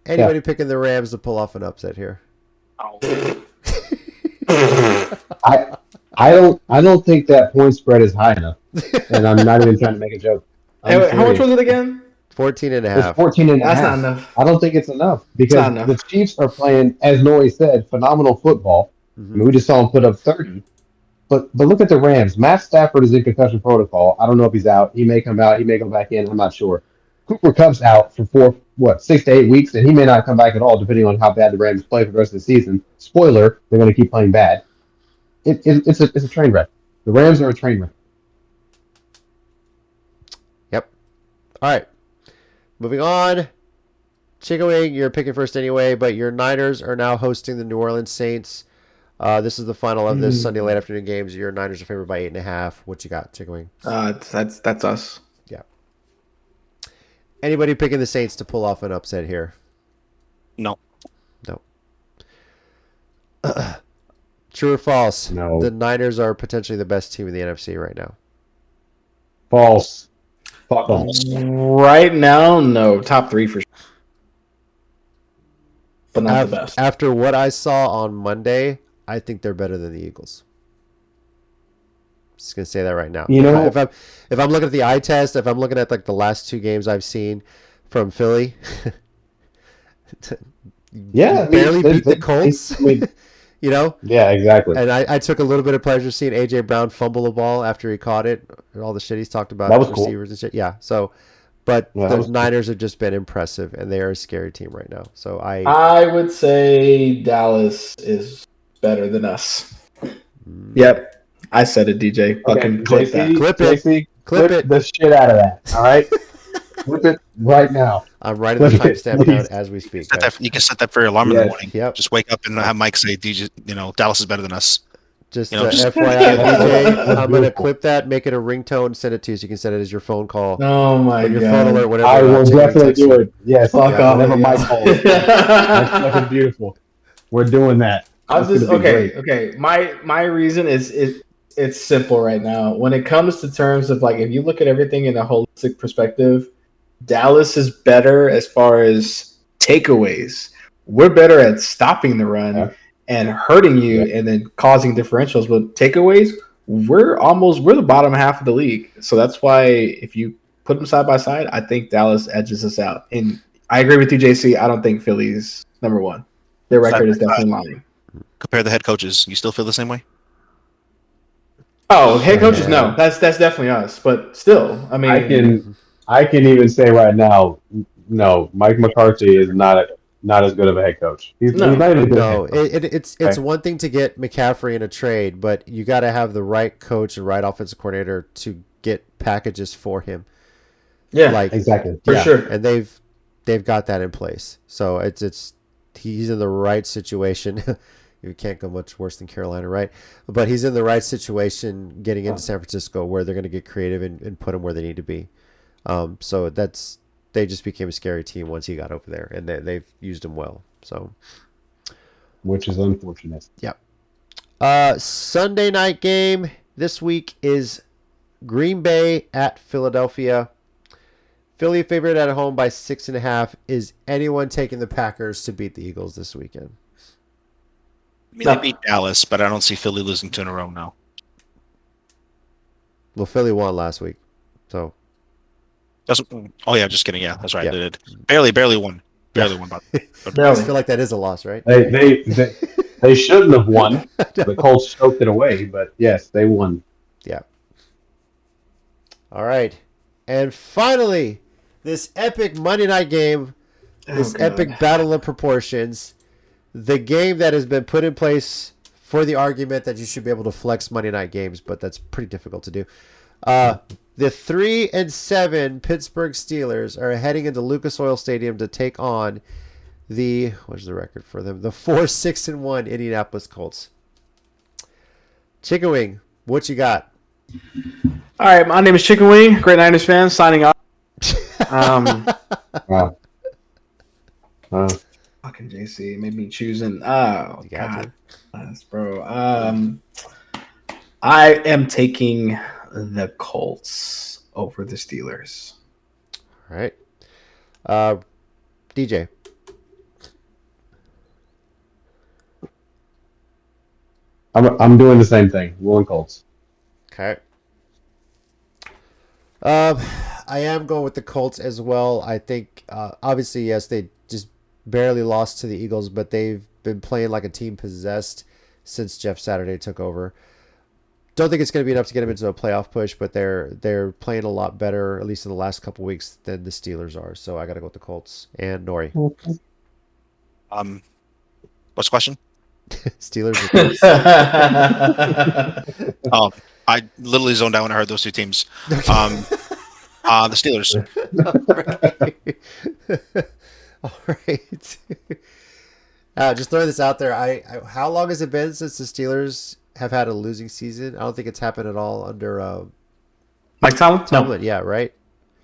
Anybody picking the Rams to pull off an upset here? I don't think that point spread is high enough, and I'm not even trying to make a joke. Hey, wait, how much was it again? 14.5. It's 14 and a That's half. not enough. I don't think it's enough because not enough. the Chiefs are playing, as Nori said, phenomenal football. I mean, we just saw them put up 30. But look at the Rams. Matt Stafford is in concussion protocol. I don't know if he's out. He may come out. He may go back in. I'm not sure. Cooper Kupp's out for 6 to 8 weeks, and he may not come back at all, depending on how bad the Rams play for the rest of the season. Spoiler: they're going to keep playing bad. It's a train wreck. The Rams are a train wreck. Yep. All right. Moving on. Chicken Wing, you're picking first anyway, but your Niners are now hosting the New Orleans Saints. This is the final of this Sunday late afternoon games. Your Niners are favored by 8.5. What you got, Chicken Wing? That's us. Yeah. Anybody picking the Saints to pull off an upset here? No. No. True or false? No. The Niners are potentially the best team in the NFC right now. False. Fuck them. Right now, no. Top 3 for sure. But not the best. After what I saw on Monday, I think they're better than the Eagles. Just gonna say that right now. You know, if I'm looking at the eye test, if I'm looking at like the last 2 games I've seen from Philly, barely beat the Colts. You know? Yeah, exactly. And I took a little bit of pleasure seeing AJ Brown fumble the ball after he caught it. All the shit he's talked about, That was receivers and shit. Yeah. So, but Yeah, the Niners have just been impressive, and they are a scary team right now. So I would say Dallas is better than us. Yep. I said it, DJ. Fucking clip that. Clip it. JC, Clip it. the shit out of that. All right, clip it right now. I'm writing the Clip it, timestamp down please. as we speak. Set guys. that, you can set that for your alarm in the Yes. morning. Yep. Just wake up and have Mike say, DJ, Dallas is better than us. Just, You know, just- FYI, DJ, I'm going to Beautiful. clip that, make it a ringtone, send it to you so you can set it as your phone call. Oh my Or your god. phone alert, whatever. I will Chicken Wing definitely texts do you. it. Yes, Fuck off. whenever Mike yeah. calls. That's fucking beautiful. We're doing that. I'm That's just gonna be okay. great. Okay, my reason is it's simple right now. When it comes to terms of like, if you look at everything in a holistic perspective, Dallas is better as far as takeaways. We're better at stopping the run Yeah. and hurting you, and then causing differentials. But takeaways, we're the bottom half of the league. So that's why if you put them side by side, I think Dallas edges us out. And I agree with you, JC. I don't think Philly's number 1. Their record is definitely lying. Compare the head coaches. You still feel the same way? Oh, head coaches, no, that's definitely us. But still, I mean, I can even say right now, no, Mike McCarthy is not as good of a head coach. He's not even a good No, head coach. it's Okay. one thing to get McCaffrey in a trade, but you got to have the right coach and right offensive coordinator to get packages for him. yeah, Like Exactly. for sure. and they've got that in place. So it's he's in the right situation. You can't go much worse than Carolina, right? But he's in the right situation getting into San Francisco where they're going to get creative and put him where they need to be. So they just became a scary team once he got over there, and they've used him well. So, Which is unfortunate. Sunday night game this week is Green Bay at Philadelphia. Philly favored at home by 6.5. Is anyone taking the Packers to beat the Eagles this weekend? I mean, they beat Dallas, but I don't see Philly losing 2 in a row now. Well, Philly won last week, so Oh yeah, just kidding. Yeah, that's right. Yeah. They did. Barely won. Barely won. I just feel like that is a loss, right? They shouldn't have won. The Colts choked it away, but yes, they won. Yeah. All right. And finally, this epic Monday night game, this epic battle of proportions, the game that has been put in place for the argument that you should be able to flex Monday night games, but that's pretty difficult to do. The 3-7 Pittsburgh Steelers are heading into Lucas Oil Stadium to take on what's the record for them? The 4-6-1 Indianapolis Colts. Chicken Wing, what you got? All right, my name is Chicken Wing, great Niners fan, signing off. Wow. Fucking JC made me choosing. Oh You got God, yes, bro. I am taking the Colts over the Steelers. All right. DJ. I'm doing the same thing. Willing Colts. Okay. I am going with the Colts as well. I think, obviously, yes, they just barely lost to the Eagles, but they've been playing like a team possessed since Jeff Saturday took over. Don't think it's going to be enough to get them into a playoff push, but they're playing a lot better, at least in the last couple weeks, than the Steelers are. So I got to go with the Colts. And Nori. What's the question? Steelers or Colts? Oh, I literally zoned out when I heard those two teams. The Steelers. All right. Just throwing this out there. How long has it been since the Steelers have had a losing season? I don't think it's happened at all under Mike Tomlin? Tomlin. Yeah, right.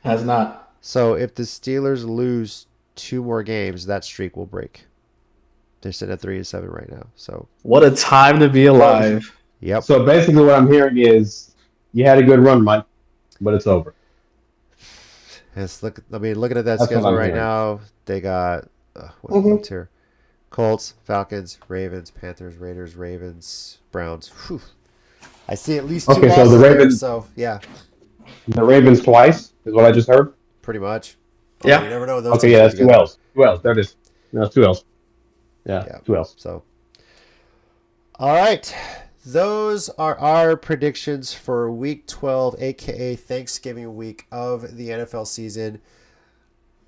Has not. So if the Steelers lose 2 more games, that streak will break. They're sitting at 3-7 right now. So What a time to be alive. yep. So basically, what I'm hearing is you had a good run, Mike, but it's over. Looking at that That's what schedule I'm right hearing. now, they got what's here? Colts, Falcons, Ravens, Panthers, Raiders, Ravens, Browns. Whew. I see at least 2 Okay, so losses the there, Ravens- so yeah, The Ravens twice is what I just heard. pretty much. Yeah. You never know when those Okay, teams yeah, get that's 2 together. L's. 2 L's. There it is. No, it's 2 L's. Yeah, 2 L's. So, all right. Those are our predictions for Week 12, a.k.a. Thanksgiving week of the NFL season.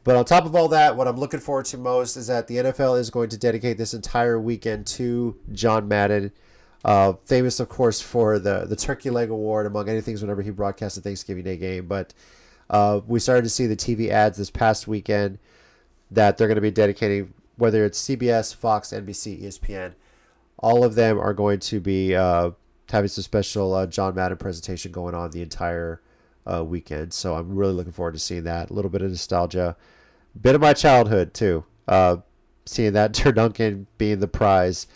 But on top of all that, what I'm looking forward to most is that the NFL is going to dedicate this entire weekend to John Madden, famous, of course, for the Turkey Leg Award, among many things, whenever he broadcast a Thanksgiving Day game. But we started to see the TV ads this past weekend that they're going to be dedicating, whether it's CBS, Fox, NBC, ESPN. All of them are going to be having some special John Madden presentation going on the entire weekend. So I'm really looking forward to seeing that. A little bit of nostalgia. Bit of my childhood, too. Seeing that Turduncan being the prize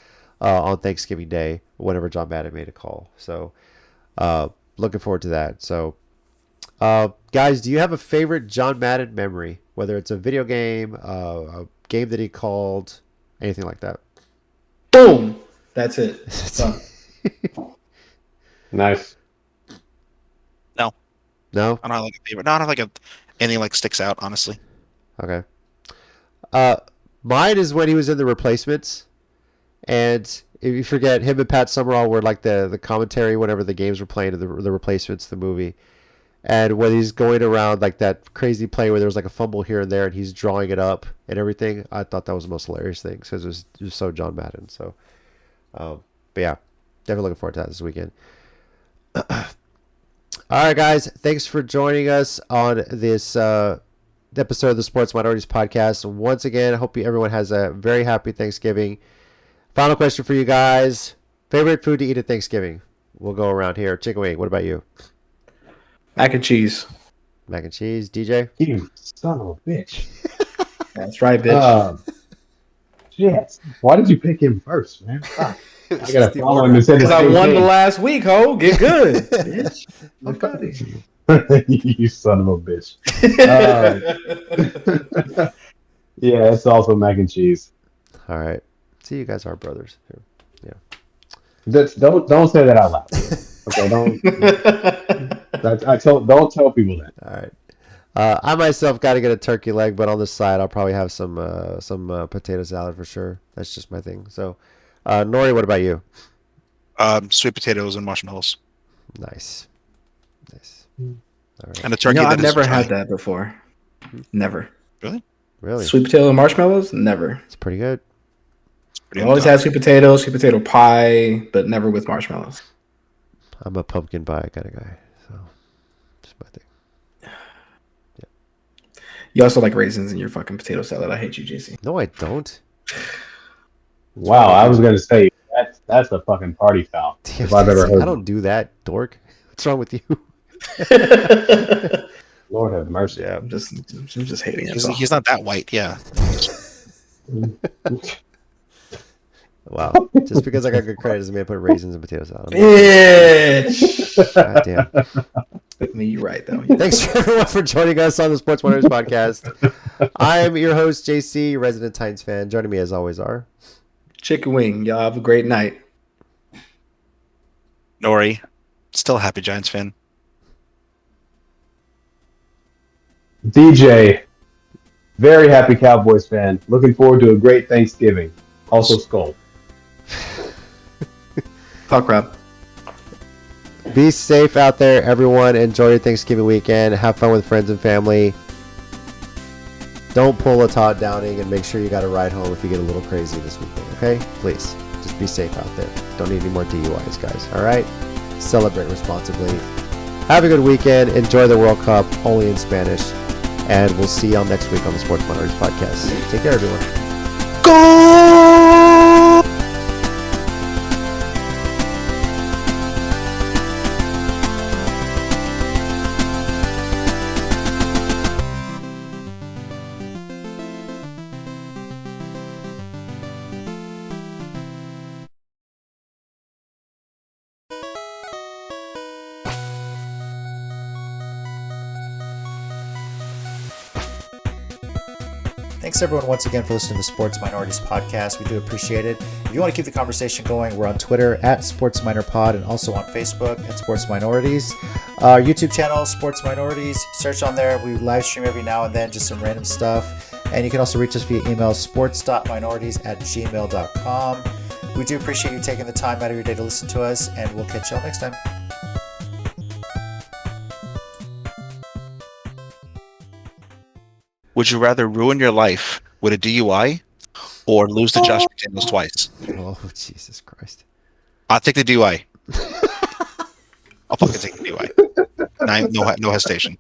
on Thanksgiving Day whenever John Madden made a call. So looking forward to that. So, guys, do you have a favorite John Madden memory? Whether it's a video game, a game that he called, anything like that? Boom. That's it. Done. Nice. No, No? I don't have like a favorite. No, I don't have like anything like sticks out. Honestly, Okay. Mine is when he was in The Replacements. And if you forget, him and Pat Summerall were like the commentary whenever the games were playing in the Replacements, the movie. And when he's going around like that crazy play where there was like a fumble here and there and he's drawing it up and everything, I thought that was the most hilarious thing because it was so John Madden. So, but yeah, definitely looking forward to that this weekend. All right, guys, thanks for joining us on this episode of the Sports Minorities Podcast. Once again, I hope everyone has a very happy Thanksgiving. Final question for you guys. Favorite food to eat at Thanksgiving? We'll go around here. Chicken wing, what about you? Mac and cheese. Mac and cheese. DJ? You son of a bitch. That's right, bitch. Shit. Why did you pick him first, man? Fuck. I gotta the follow order. him and say the Because I same won thing. the last week, ho. Get good, bitch. Okay. You son of a bitch. Yeah, it's also mac and cheese. All right. See, you guys are brothers. Here. Don't say that out loud. Okay, don't. Don't tell people that. All right. I myself got to get a turkey leg, but on the side, I'll probably have some potato salad for sure. That's just my thing. So, Nori, what about you? Sweet potatoes and marshmallows. Nice. Hmm. All right. And a turkey. I've that is never dry. had that before. Never. Really? Sweet potato and marshmallows? Never. It's pretty good. It's pretty I always undone. had sweet potato pie, but never with marshmallows. I'm a pumpkin pie kind of guy, so just my thing. You also like raisins in your fucking potato salad. I hate you, JC. No, I don't. Wow, I was gonna say that's a fucking party foul if I've ever heard. I don't do that, dork. What's wrong with you? Lord have mercy. Yeah, I'm just hating it. He's not that white. Yeah. Wow. Just because I got good credit doesn't mean I put raisins in potato salad. Bitch. God damn. I mean, you're right though. Thanks everyone for joining us on the Sports Miners podcast. I am your host, JC, resident Titans fan. Joining me as always are Chicken wing. Y'all have a great night. Nori, still a happy Giants fan. DJ, very happy Cowboys fan. Looking forward to a great Thanksgiving. Also, Skull. Talk rap. Be safe out there, everyone. Enjoy your Thanksgiving weekend. Have fun with friends and family. Don't pull a Todd Downing, and make sure you got a ride home if you get a little crazy this weekend, okay? Please, just be safe out there. Don't need any more DUIs, guys, all right? Celebrate responsibly. Have a good weekend. Enjoy the World Cup, only in Spanish. And we'll see y'all next week on the Sports Minorities podcast. Take care, everyone. Go! Thanks everyone once again for listening to the Sports Minorities podcast. We do appreciate it. If you want to keep the conversation going, we're on Twitter at Sports Minor Pod and also on Facebook at Sports Minorities. Our YouTube channel, Sports Minorities. Search on there. We live stream every now and then, just some random stuff. And you can also reach us via email, sports.minorities@gmail.com. We do appreciate you taking the time out of your day to listen to us, and we'll catch y'all next time. Would you rather ruin your life with a DUI or lose to Josh McDaniels twice? Oh, Jesus Christ. I'll take the DUI. I'll fucking take the DUI. No hesitation.